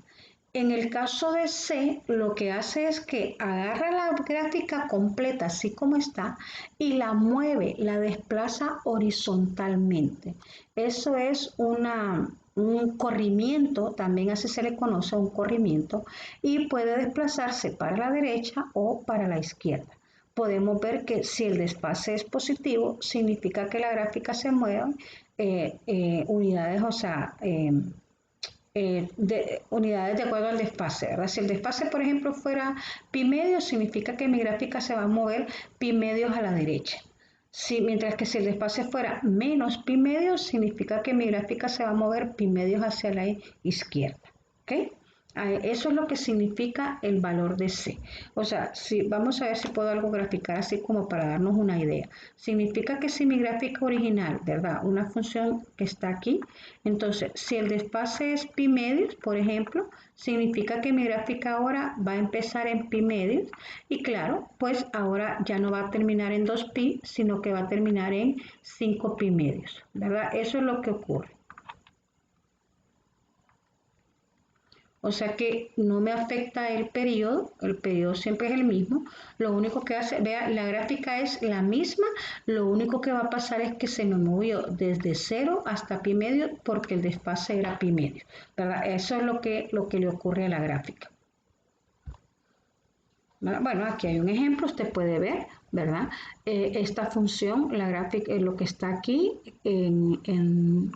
En el caso de C, lo que hace es que agarra la gráfica completa así como está y la mueve, la desplaza horizontalmente. Eso es un corrimiento, también así se le conoce un corrimiento, y puede desplazarse para la derecha o para la izquierda. Podemos ver que si el desfase es positivo, significa que la gráfica se mueve unidades, o sea, unidades de acuerdo al desfase, ¿verdad? Si el desfase, por ejemplo, fuera pi medios, significa que mi gráfica se va a mover pi medios a la derecha. Mientras que si el desfase fuera menos pi medios, significa que mi gráfica se va a mover pi medios hacia la izquierda. ¿Ok? Eso es lo que significa el valor de C. O sea, vamos a ver si puedo algo graficar así como para darnos una idea. Significa que si mi gráfica original, ¿verdad? Una función que está aquí, entonces si el desfase es pi medios, por ejemplo, significa que mi gráfica ahora va a empezar en pi medios y claro, pues ahora ya no va a terminar en 2pi, sino que va a terminar en 5 pi medios, ¿verdad? Eso es lo que ocurre. O sea que no me afecta el periodo siempre es el mismo. Lo único que hace, vea, la gráfica es la misma, lo único que va a pasar es que se me movió desde 0 hasta pi medio porque el desfase era pi medio, ¿verdad? Eso es lo que le ocurre a la gráfica. Bueno, aquí hay un ejemplo, usted puede ver, ¿verdad? Esta función, la gráfica, lo que está aquí en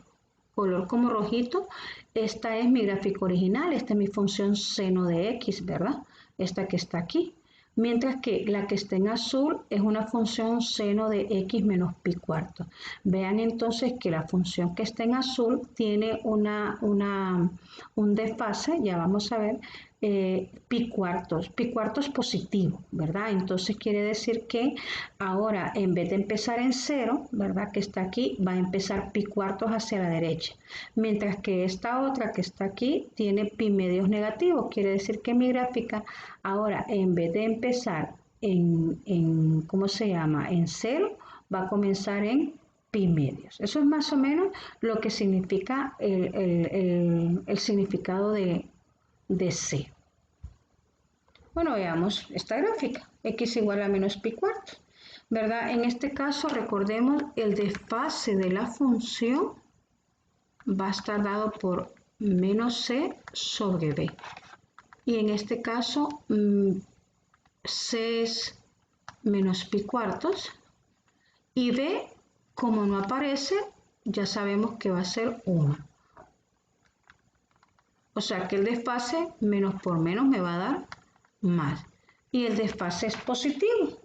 color como rojito, esta es mi gráfico original, esta es mi función seno de x, ¿verdad? Esta que está aquí. Mientras que la que está en azul es una función seno de x menos pi cuarto. Vean entonces que la función que está en azul tiene un desfase, ya vamos a ver, pi cuartos positivo, ¿verdad? Entonces quiere decir que ahora en vez de empezar en 0, ¿verdad? Que está aquí, va a empezar pi cuartos hacia la derecha. Mientras que esta otra que está aquí tiene pi medios negativos, quiere decir que mi gráfica ahora en vez de empezar ¿cómo se llama? En 0, va a comenzar en pi medios. Eso es más o menos lo que significa el significado de C. Bueno, veamos esta gráfica. X igual a menos pi cuartos, ¿verdad? En este caso, recordemos, el desfase de la función va a estar dado por menos C sobre B. Y en este caso, C es menos pi cuartos. Y B, como no aparece, ya sabemos que va a ser 1. O sea que el desfase menos por menos me va a dar más. Y el desfase es positivo.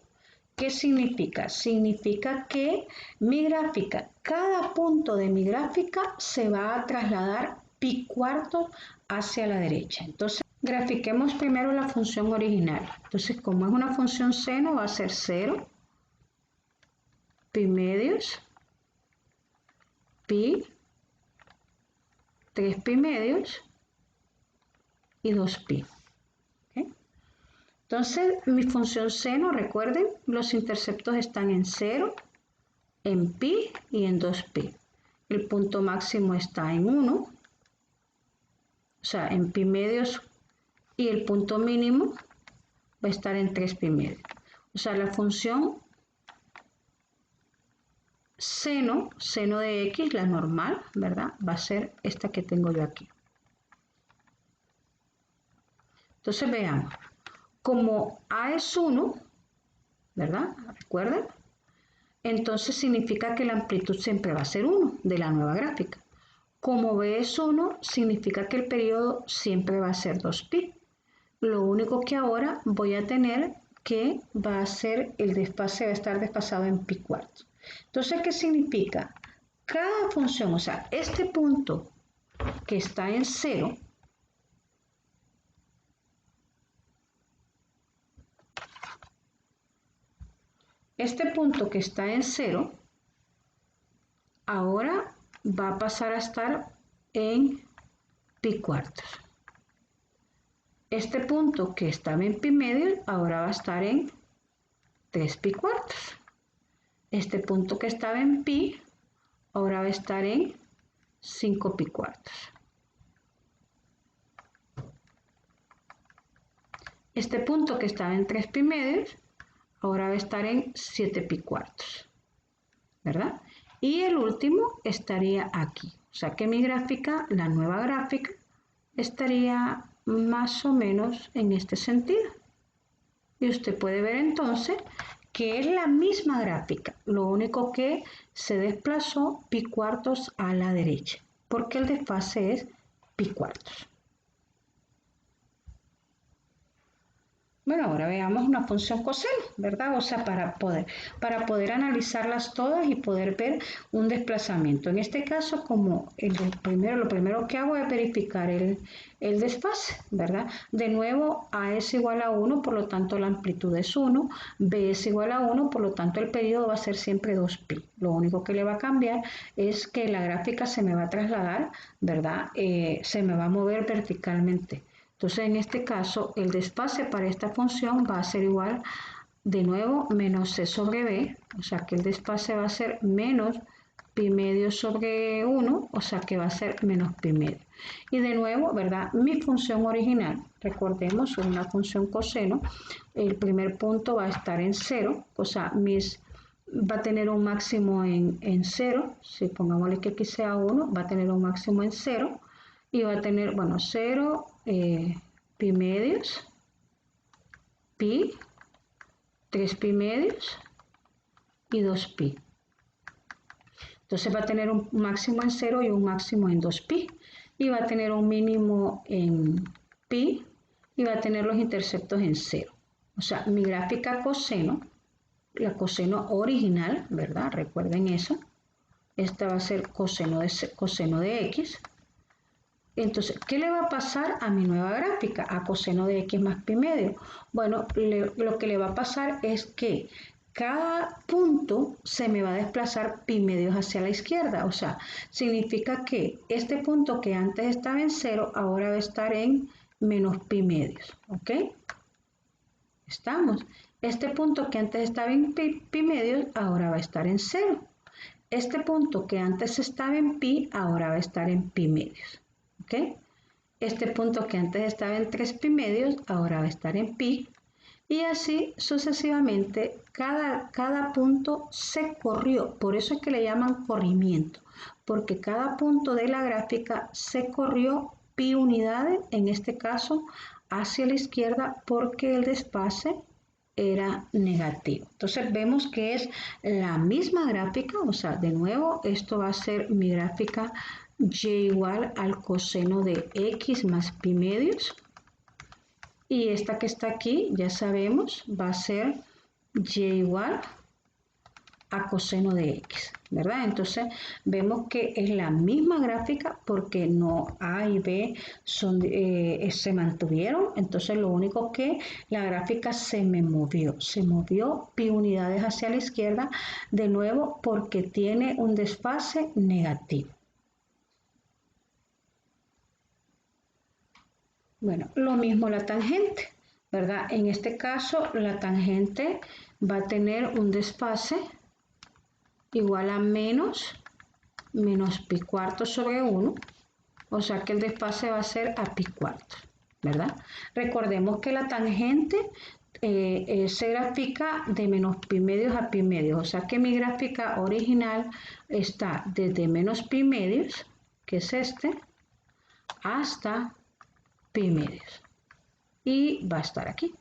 ¿Qué significa? Significa que mi gráfica, cada punto de mi gráfica se va a trasladar pi cuartos hacia la derecha. Entonces, grafiquemos primero la función original. Entonces, como es una función seno, va a ser 0, pi medios, pi, 3 pi medios y 2pi. Entonces, mi función seno, recuerden, los interceptos están en 0, en pi y en 2pi. El punto máximo está en 1, o sea, en pi medios, y el punto mínimo va a estar en 3 pi medios. O sea, la función seno de x, la normal, ¿verdad? Va a ser esta que tengo yo aquí. Entonces, veamos. Como a es 1, ¿verdad? Recuerden. Entonces significa que la amplitud siempre va a ser 1 de la nueva gráfica. Como b es 1, significa que el periodo siempre va a ser 2pi. Lo único que ahora voy a tener que va a ser el desfase, va a estar desfasado en pi cuartos. Entonces, ¿qué significa? Cada función, o sea, este punto que está en 0, ahora va a pasar a estar en pi cuartos. Este punto que estaba en pi medios ahora va a estar en 3 pi cuartos. Este punto que estaba en pi ahora va a estar en 5 pi cuartos. Este punto que estaba en 3 pi medios, ahora va a estar en 7 pi cuartos, ¿verdad? Y el último estaría aquí. O sea que mi gráfica, la nueva gráfica, estaría más o menos en este sentido. Y usted puede ver entonces que es la misma gráfica, lo único que se desplazó pi cuartos a la derecha, porque el desfase es pi cuartos. Bueno, ahora veamos una función coseno, ¿verdad? O sea, para poder analizarlas todas y poder ver un desplazamiento. En este caso, como lo primero que hago es verificar el desfase, ¿verdad? De nuevo, A es igual a 1, por lo tanto la amplitud es 1, B es igual a 1, por lo tanto el periodo va a ser siempre 2pi. Lo único que le va a cambiar es que la gráfica se me va a trasladar, ¿verdad? Se me va a mover verticalmente. Entonces, en este caso, el desfase para esta función va a ser igual, de nuevo, menos c sobre b, o sea que el desfase va a ser menos pi medio sobre 1, o sea que va a ser menos pi medio. Y de nuevo, ¿verdad? Mi función original, recordemos, es una función coseno, el primer punto va a estar en 0, o sea, va a tener un máximo en 0, si pongámosle que aquí sea 1, va a tener un máximo en 0, y va a tener, bueno, 0, pi medios, pi, 3 pi medios y 2 pi. Entonces va a tener un máximo en 0 y un máximo en 2 pi. Y va a tener un mínimo en pi y va a tener los interceptos en 0. O sea, mi gráfica coseno, la coseno original, ¿verdad? Recuerden eso. Esta va a ser coseno de x. Entonces, ¿qué le va a pasar a mi nueva gráfica? A coseno de x más pi medio. Bueno, lo que le va a pasar es que cada punto se me va a desplazar pi medios hacia la izquierda. O sea, significa que este punto que antes estaba en 0, ahora va a estar en menos pi medios. ¿Ok? ¿Estamos? Este punto que antes estaba en pi medios, ahora va a estar en 0. Este punto que antes estaba en pi, ahora va a estar en pi medios. ¿Ok? Este punto que antes estaba en 3 pi medios, ahora va a estar en pi. Y así sucesivamente, cada punto se corrió. Por eso es que le llaman corrimiento. Porque cada punto de la gráfica se corrió pi unidades, en este caso, hacia la izquierda porque el desfase era negativo. Entonces vemos que es la misma gráfica, o sea, de nuevo, esto va a ser mi gráfica y igual al coseno de x más pi medios. Y esta que está aquí, ya sabemos, va a ser y igual a coseno de x, ¿verdad? Entonces vemos que es la misma gráfica porque no A y B se mantuvieron, entonces lo único que la gráfica se movió pi unidades hacia la izquierda, de nuevo porque tiene un desfase negativo. Bueno, lo mismo la tangente, ¿verdad? En este caso la tangente va a tener un desfase igual a menos pi cuartos sobre 1, o sea que el desfase va a ser a pi cuartos, ¿verdad? Recordemos que la tangente se grafica de menos pi medios a pi medios, o sea que mi gráfica original está desde menos pi medios, que es este, hasta pi medios, y va a estar aquí.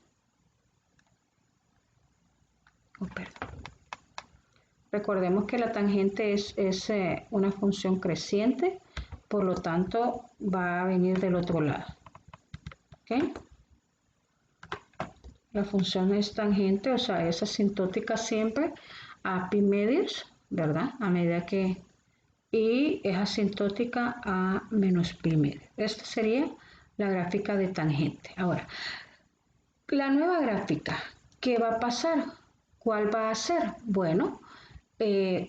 Oh, perdón. Recordemos que la tangente es una función creciente, por lo tanto va a venir del otro lado. ¿Okay? La función es tangente, o sea, es asintótica siempre a pi medios, ¿verdad? A medida que... y es asintótica a menos pi medios. Esta sería la gráfica de tangente. Ahora, la nueva gráfica, ¿qué va a pasar? ¿Cuál va a ser? Bueno,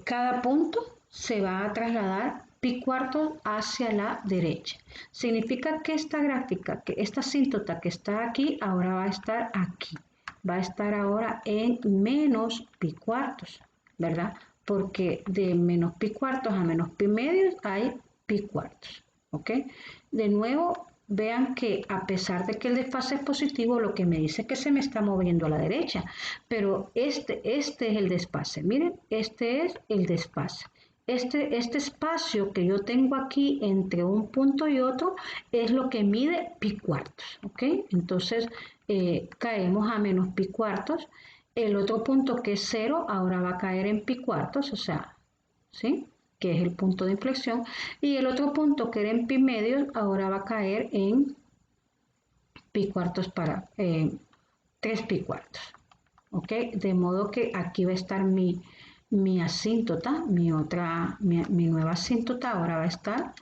cada punto se va a trasladar pi cuartos hacia la derecha. Significa que esta gráfica, que esta asíntota que está aquí, ahora va a estar aquí. Va a estar ahora en menos pi cuartos, ¿verdad? Porque de menos pi cuartos a menos pi medios hay pi cuartos, ¿ok? De nuevo, vean que a pesar de que el desfase es positivo, lo que me dice es que se me está moviendo a la derecha, pero este es el desfase. Miren, este es el desfase. Este espacio que yo tengo aquí entre un punto y otro es lo que mide pi cuartos, ¿ok? Entonces caemos a menos pi cuartos. El otro punto que es 0 ahora va a caer en pi cuartos, o sea, ¿sí? Que es el punto de inflexión, y el otro punto que era en pi medios ahora va a caer en pi cuartos para 3 pi cuartos, ¿ok? De modo que aquí va a estar mi asíntota, mi nueva asíntota ahora va a estar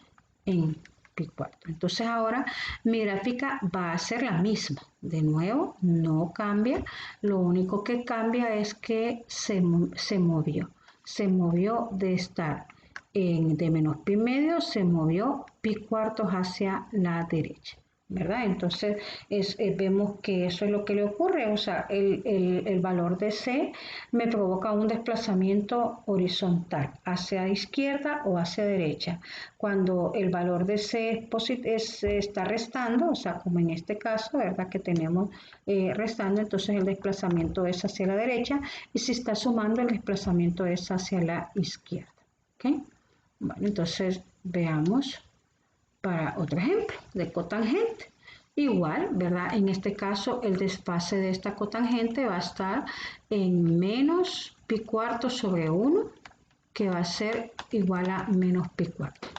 en pi cuartos. Entonces ahora mi gráfica va a ser la misma. De nuevo, no cambia, lo único que cambia es que se movió de estar de menos pi medio, se movió pi cuartos hacia la derecha, ¿verdad? Entonces vemos que eso es lo que le ocurre, o sea, el valor de C me provoca un desplazamiento horizontal hacia izquierda o hacia derecha. Cuando el valor de C está restando, o sea, como en este caso, ¿verdad? Que tenemos restando, entonces el desplazamiento es hacia la derecha, y si está sumando, el desplazamiento es hacia la izquierda, ¿ok? Bueno, entonces veamos para otro ejemplo de cotangente. Igual, ¿verdad? En este caso el desfase de esta cotangente va a estar en menos pi cuartos sobre 1, que va a ser igual a menos pi cuartos.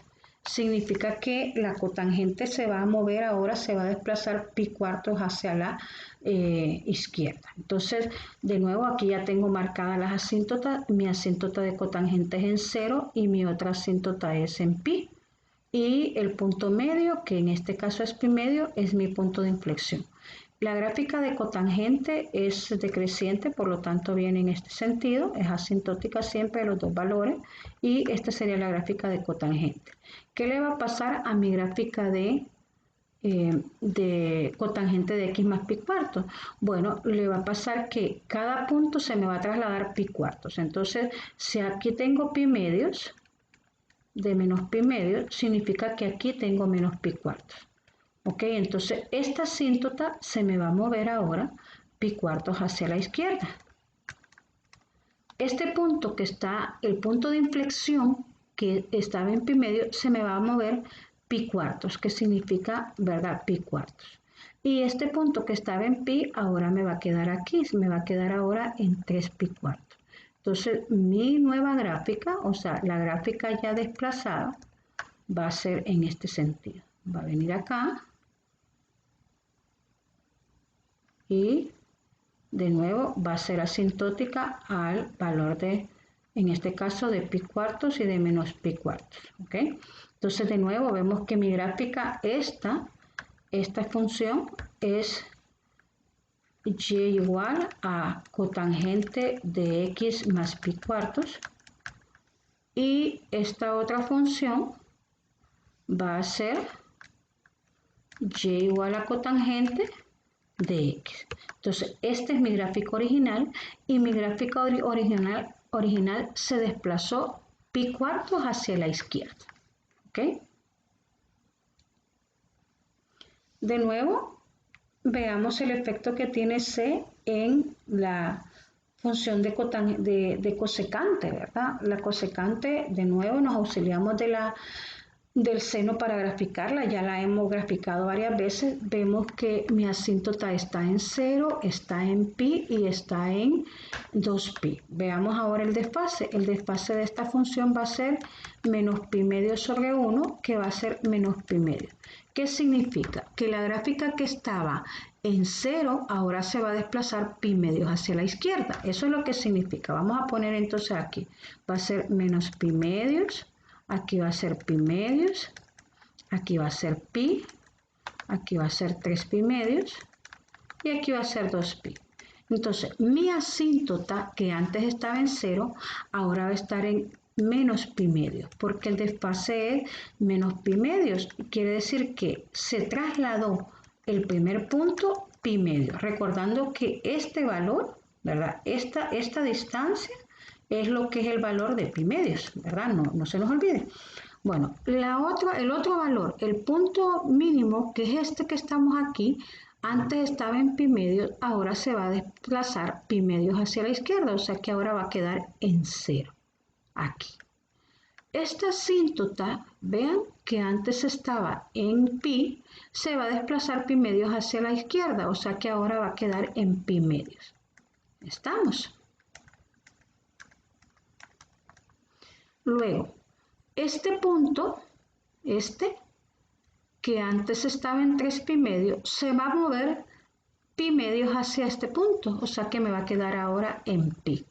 Significa que la cotangente se va a mover ahora, se va a desplazar pi cuartos hacia la izquierda. Entonces, de nuevo, aquí ya tengo marcadas las asíntotas. Mi asíntota de cotangente es en 0 y mi otra asíntota es en pi. Y el punto medio, que en este caso es pi medio, es mi punto de inflexión. La gráfica de cotangente es decreciente, por lo tanto viene en este sentido, es asintótica siempre de los dos valores, y esta sería la gráfica de cotangente. ¿Qué le va a pasar a mi gráfica de cotangente de x más pi cuartos? Bueno, le va a pasar que cada punto se me va a trasladar pi cuartos. Entonces, si aquí tengo pi medios, de menos pi medios, significa que aquí tengo menos pi cuartos. Ok, entonces esta asíntota se me va a mover ahora pi cuartos hacia la izquierda. Este punto que está, el punto de inflexión que estaba en pi medio, se me va a mover pi cuartos, que significa, ¿verdad? Pi cuartos. Y este punto que estaba en pi, ahora me va a quedar aquí, me va a quedar ahora en 3 pi cuartos. Entonces mi nueva gráfica, o sea, la gráfica ya desplazada, va a ser en este sentido. Va a venir acá. Y de nuevo va a ser asintótica al valor de, en este caso, de pi cuartos y de menos pi cuartos, ¿ok? Entonces de nuevo vemos que mi gráfica, esta función es y igual a cotangente de x más pi cuartos, y esta otra función va a ser y igual a cotangente de x. Entonces, este es mi gráfico original, y mi gráfica original se desplazó pi cuartos hacia la izquierda. ¿Ok? De nuevo, veamos el efecto que tiene C en la función de cosecante, ¿verdad? La cosecante, de nuevo, nos auxiliamos del seno para graficarla, ya la hemos graficado varias veces. Vemos que mi asíntota está en 0, está en pi y está en 2pi. Veamos ahora el desfase. El desfase de esta función va a ser menos pi medio sobre 1, que va a ser menos pi medio. ¿Qué significa? Que la gráfica que estaba en 0 ahora se va a desplazar pi medios hacia la izquierda. Eso es lo que significa. Vamos a poner entonces aquí. Va a ser menos pi medios. Aquí va a ser pi medios, aquí va a ser pi, aquí va a ser 3 pi medios y aquí va a ser 2 pi. Entonces, mi asíntota, que antes estaba en 0, ahora va a estar en menos pi medios, porque el desfase es menos pi medios. Quiere decir que se trasladó el primer punto pi medios, recordando que este valor, ¿verdad? Esta distancia es lo que es el valor de pi medios, ¿verdad? No se nos olvide. Bueno, el otro valor, el punto mínimo, que es este que estamos aquí, antes estaba en pi medios, ahora se va a desplazar pi medios hacia la izquierda, o sea que ahora va a quedar en 0, aquí. Esta asíntota, vean que antes estaba en pi, se va a desplazar pi medios hacia la izquierda, o sea que ahora va a quedar en pi medios. ¿Estamos? Luego, este punto, que antes estaba en 3 pi medio, se va a mover pi medios hacia este punto, o sea que me va a quedar ahora en pi.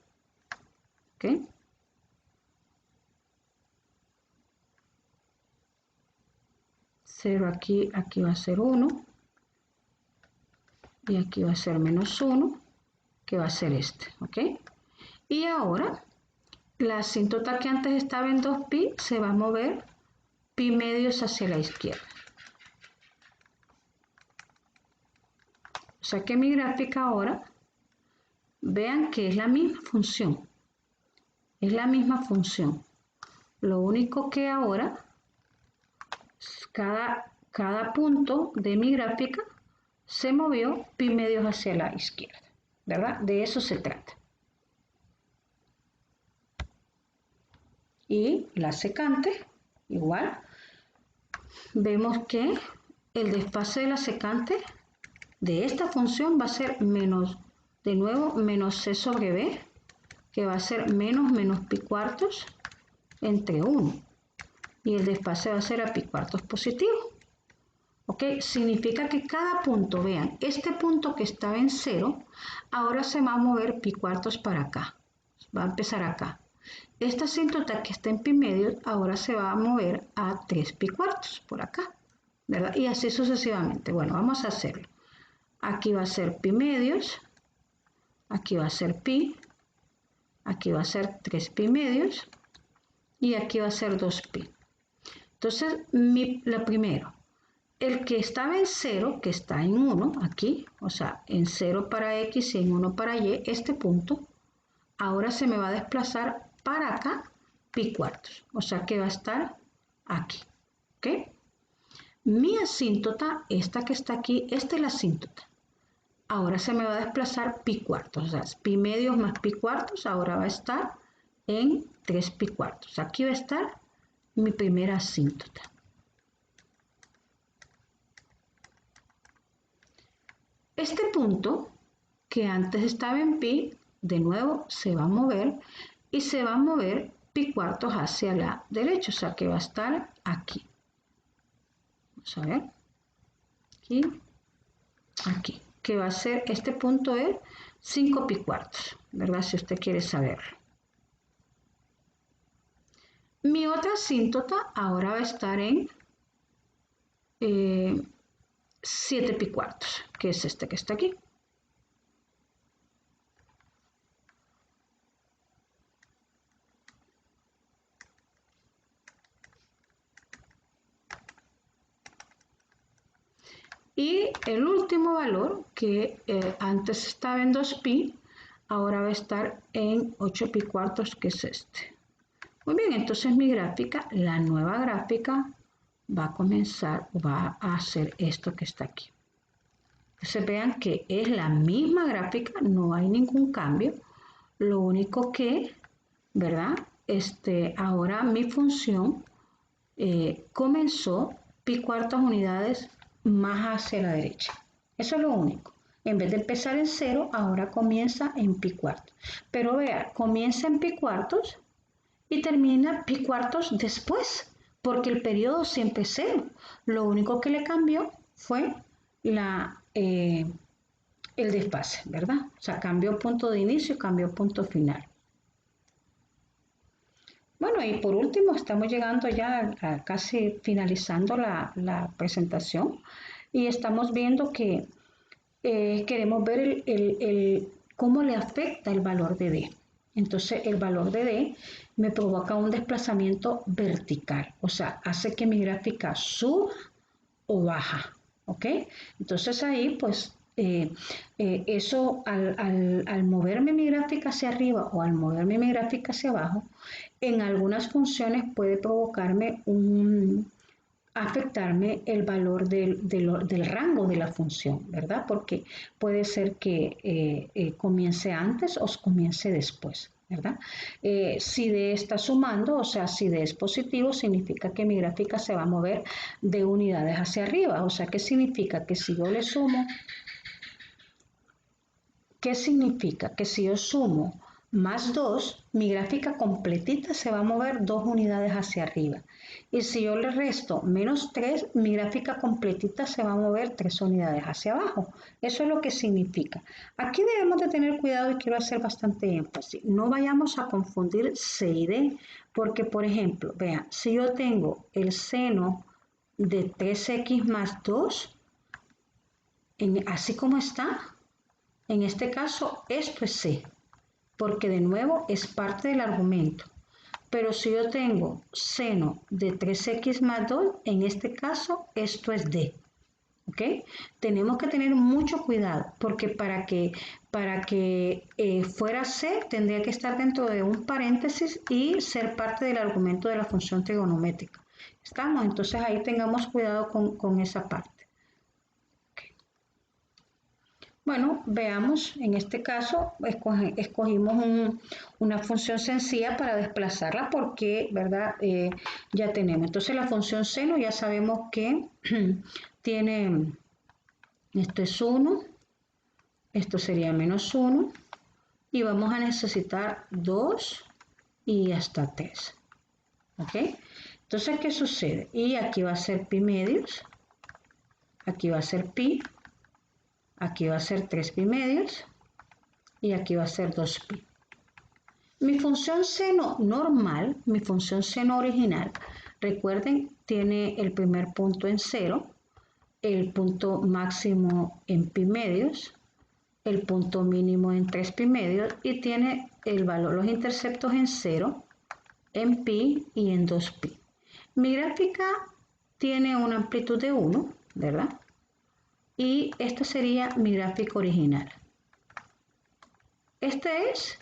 ¿Ok? Cero aquí, aquí va a ser 1, y aquí va a ser menos 1, que va a ser este, ¿ok? Y ahora, la asíntota que antes estaba en 2pi se va a mover pi medios hacia la izquierda. O sea que mi gráfica ahora, vean que es la misma función. Es la misma función. Lo único que ahora, cada punto de mi gráfica se movió pi medios hacia la izquierda, ¿verdad? De eso se trata. Y la secante, igual, vemos que el desfase de la secante de esta función va a ser menos, de nuevo, menos c sobre b, que va a ser menos pi cuartos entre 1. Y el desfase va a ser a pi cuartos positivo. ¿Ok? Significa que cada punto, vean, este punto que estaba en 0, ahora se va a mover pi cuartos para acá. Va a empezar acá. Esta asíntota que está en pi medios, ahora se va a mover a 3 pi cuartos por acá, ¿verdad? Y así sucesivamente. Bueno, vamos a hacerlo. Aquí va a ser pi medios, aquí va a ser pi, aquí va a ser 3 pi medios y aquí va a ser 2 pi. Entonces, lo primero, el que estaba en 0, que está en 1 aquí, o sea, en 0 para x y en 1 para y, este punto, ahora se me va a desplazar para acá pi cuartos, o sea que va a estar aquí, ¿ok? Mi asíntota, esta que está aquí, esta es la asíntota. Ahora se me va a desplazar pi cuartos, o sea, pi medios más pi cuartos, ahora va a estar en 3 pi cuartos. Aquí va a estar mi primera asíntota. Este punto, que antes estaba en pi, de nuevo se va a mover y se va a mover pi cuartos hacia la derecha, o sea que va a estar aquí. Vamos a ver. Aquí, aquí. Que va a ser, este punto es 5 pi cuartos, ¿verdad? Si usted quiere saberlo. Mi otra asíntota ahora va a estar en 7 pi cuartos, que es este que está aquí. Y el último valor, que antes estaba en 2pi, ahora va a estar en 8 pi cuartos, que es este. Muy bien, entonces mi gráfica, la nueva gráfica, va a comenzar, va a hacer esto que está aquí. Entonces vean que es la misma gráfica, no hay ningún cambio. Lo único que, ¿verdad? Ahora mi función comenzó pi cuartas unidades más hacia la derecha. Eso es lo único. En vez de empezar en 0, ahora comienza en pi cuartos. Pero vea, comienza en pi cuartos y termina pi cuartos después, porque el periodo siempre es 0. Lo único que le cambió fue el desfase, ¿verdad? O sea, cambió punto de inicio y cambió punto final. Bueno, y por último, estamos llegando ya a casi finalizando la presentación y estamos viendo que queremos ver cómo le afecta el valor de D. Entonces, el valor de D me provoca un desplazamiento vertical, o sea, hace que mi gráfica suba o baja, ¿ok? Entonces ahí, pues, eso al moverme mi gráfica hacia arriba o al moverme mi gráfica hacia abajo, en algunas funciones puede provocarme afectarme el valor del rango de la función, ¿verdad? Porque puede ser que comience antes o comience después, ¿verdad? Si D está sumando, o sea, si D es positivo, significa que mi gráfica se va a mover de unidades hacia arriba, o sea, ¿qué significa? Que si yo le sumo, ¿qué significa? Que si yo sumo más 2, mi gráfica completita se va a mover 2 unidades hacia arriba. Y si yo le resto menos 3, mi gráfica completita se va a mover 3 unidades hacia abajo. Eso es lo que significa. Aquí debemos de tener cuidado y quiero hacer bastante énfasis. No vayamos a confundir C y D, porque por ejemplo, vean, si yo tengo el seno de 3x más 2, así como está, en este caso esto es C, porque de nuevo es parte del argumento. Pero si yo tengo seno de 3x más 2, en este caso esto es D. ¿Ok? Tenemos que tener mucho cuidado, porque para que fuera C tendría que estar dentro de un paréntesis y ser parte del argumento de la función trigonométrica. ¿Estamos? Entonces ahí tengamos cuidado con esa parte. Bueno, veamos, en este caso escogimos una función sencilla para desplazarla porque, ¿verdad? Ya tenemos. Entonces la función seno ya sabemos que tiene, esto es 1, esto sería menos 1 y vamos a necesitar 2 y hasta 3. ¿Ok? Entonces, ¿qué sucede? Y aquí va a ser pi medios, aquí va a ser pi. Aquí va a ser 3 pi medios y aquí va a ser 2 pi. Mi función seno normal, mi función seno original, recuerden, tiene el primer punto en 0, el punto máximo en pi medios, el punto mínimo en 3 pi medios y tiene el valor, los interceptos en 0, en pi y en 2 pi. Mi gráfica tiene una amplitud de 1, ¿verdad? Y esta sería mi gráfico original. Esta es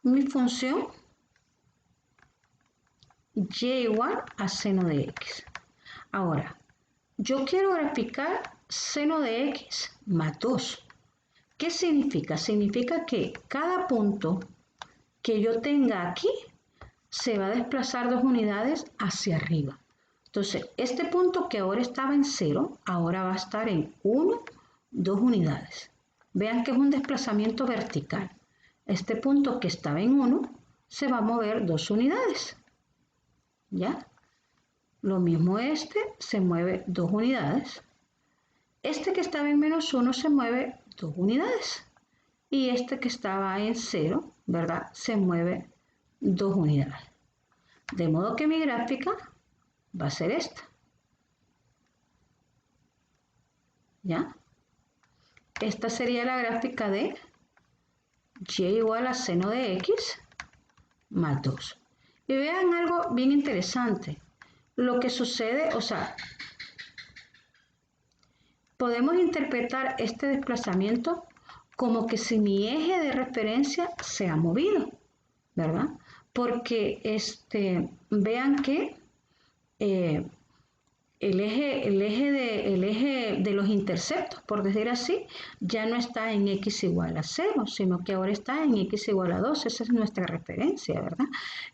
mi función y igual a seno de x. Ahora, yo quiero graficar seno de x más 2. ¿Qué significa? Significa que cada punto que yo tenga aquí se va a desplazar 2 unidades hacia arriba. Entonces, este punto que ahora estaba en 0, ahora va a estar en 1, 2 unidades. Vean que es un desplazamiento vertical. Este punto que estaba en 1 se va a mover 2 unidades. ¿Ya? Lo mismo este se mueve 2 unidades. Este que estaba en menos 1 se mueve 2 unidades. Y este que estaba en 0, ¿verdad? Se mueve 2 unidades. De modo que mi gráfica va a ser esta. ¿Ya? Esta sería la gráfica de y igual a seno de x más 2. Y vean algo bien interesante. Lo que sucede, o sea, podemos interpretar este desplazamiento como que si mi eje de referencia se ha movido, ¿verdad? Porque vean que el eje de los interceptos, por decir así, ya no está en x igual a 0, sino que ahora está en x igual a 2. Esa es nuestra referencia, ¿verdad?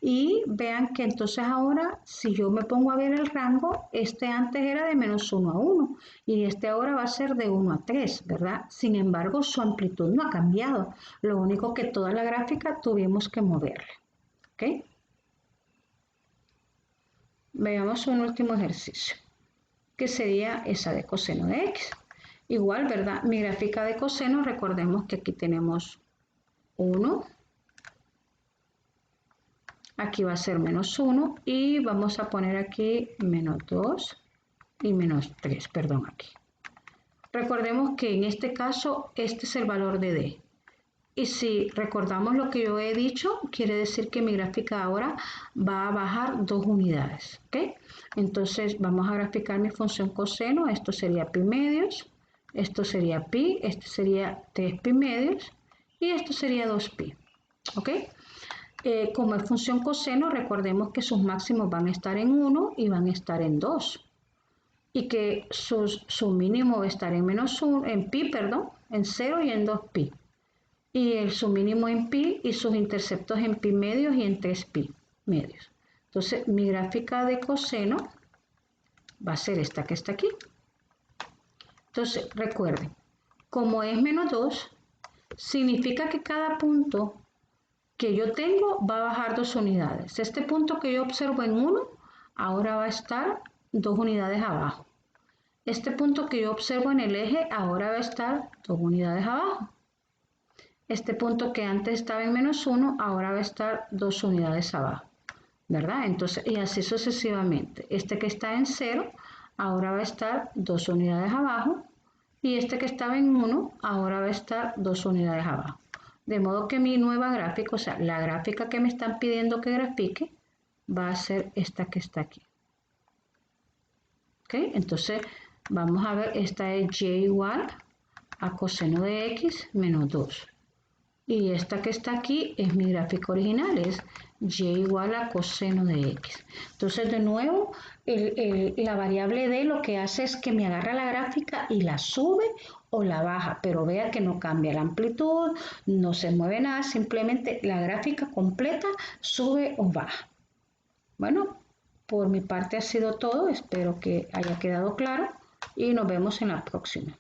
Y vean que entonces ahora, si yo me pongo a ver el rango, este antes era de menos 1 a 1 y este ahora va a ser de 1 a 3, ¿verdad? Sin embargo, su amplitud no ha cambiado. Lo único que toda la gráfica tuvimos que moverla, ¿ok? Veamos un último ejercicio, que sería esa de coseno de x. Igual, ¿verdad? Mi gráfica de coseno, recordemos que aquí tenemos 1, aquí va a ser menos 1 y vamos a poner aquí menos 2 y menos 3, perdón, aquí. Recordemos que en este caso, este es el valor de D. Y si recordamos lo que yo he dicho, quiere decir que mi gráfica ahora va a bajar 2 unidades, ¿ok? Entonces vamos a graficar mi función coseno, esto sería pi medios, Esto sería pi, este sería 3 pi medios y esto sería 2 pi. ¿Ok? Como es función coseno, recordemos que sus máximos van a estar en 1 y van a estar en 2. Y que su mínimo va a estar en menos 1, en pi, perdón, en 0 y en 2 pi. Y su mínimo en pi y sus interceptos en pi medios y en 3 pi medios. Entonces, mi gráfica de coseno va a ser esta que está aquí. Entonces, recuerden, como es menos 2, significa que cada punto que yo tengo va a bajar 2 unidades. Este punto que yo observo en 1, ahora va a estar 2 unidades abajo. Este punto que yo observo en el eje, ahora va a estar 2 unidades abajo. Este punto que antes estaba en menos 1, ahora va a estar 2 unidades abajo, ¿verdad? Entonces, y así sucesivamente. Este que está en 0, ahora va a estar 2 unidades abajo. Y este que estaba en 1, ahora va a estar 2 unidades abajo. De modo que mi nueva gráfica, o sea, la gráfica que me están pidiendo que grafique, va a ser esta que está aquí. ¿Ok? Entonces, vamos a ver, esta es y igual a coseno de x menos 2. Y esta que está aquí es mi gráfico original, es y igual a coseno de x. Entonces, de nuevo, la variable d lo que hace es que me agarra la gráfica y la sube o la baja, pero vea que no cambia la amplitud, no se mueve nada, simplemente la gráfica completa sube o baja. Bueno, por mi parte ha sido todo, espero que haya quedado claro y nos vemos en la próxima.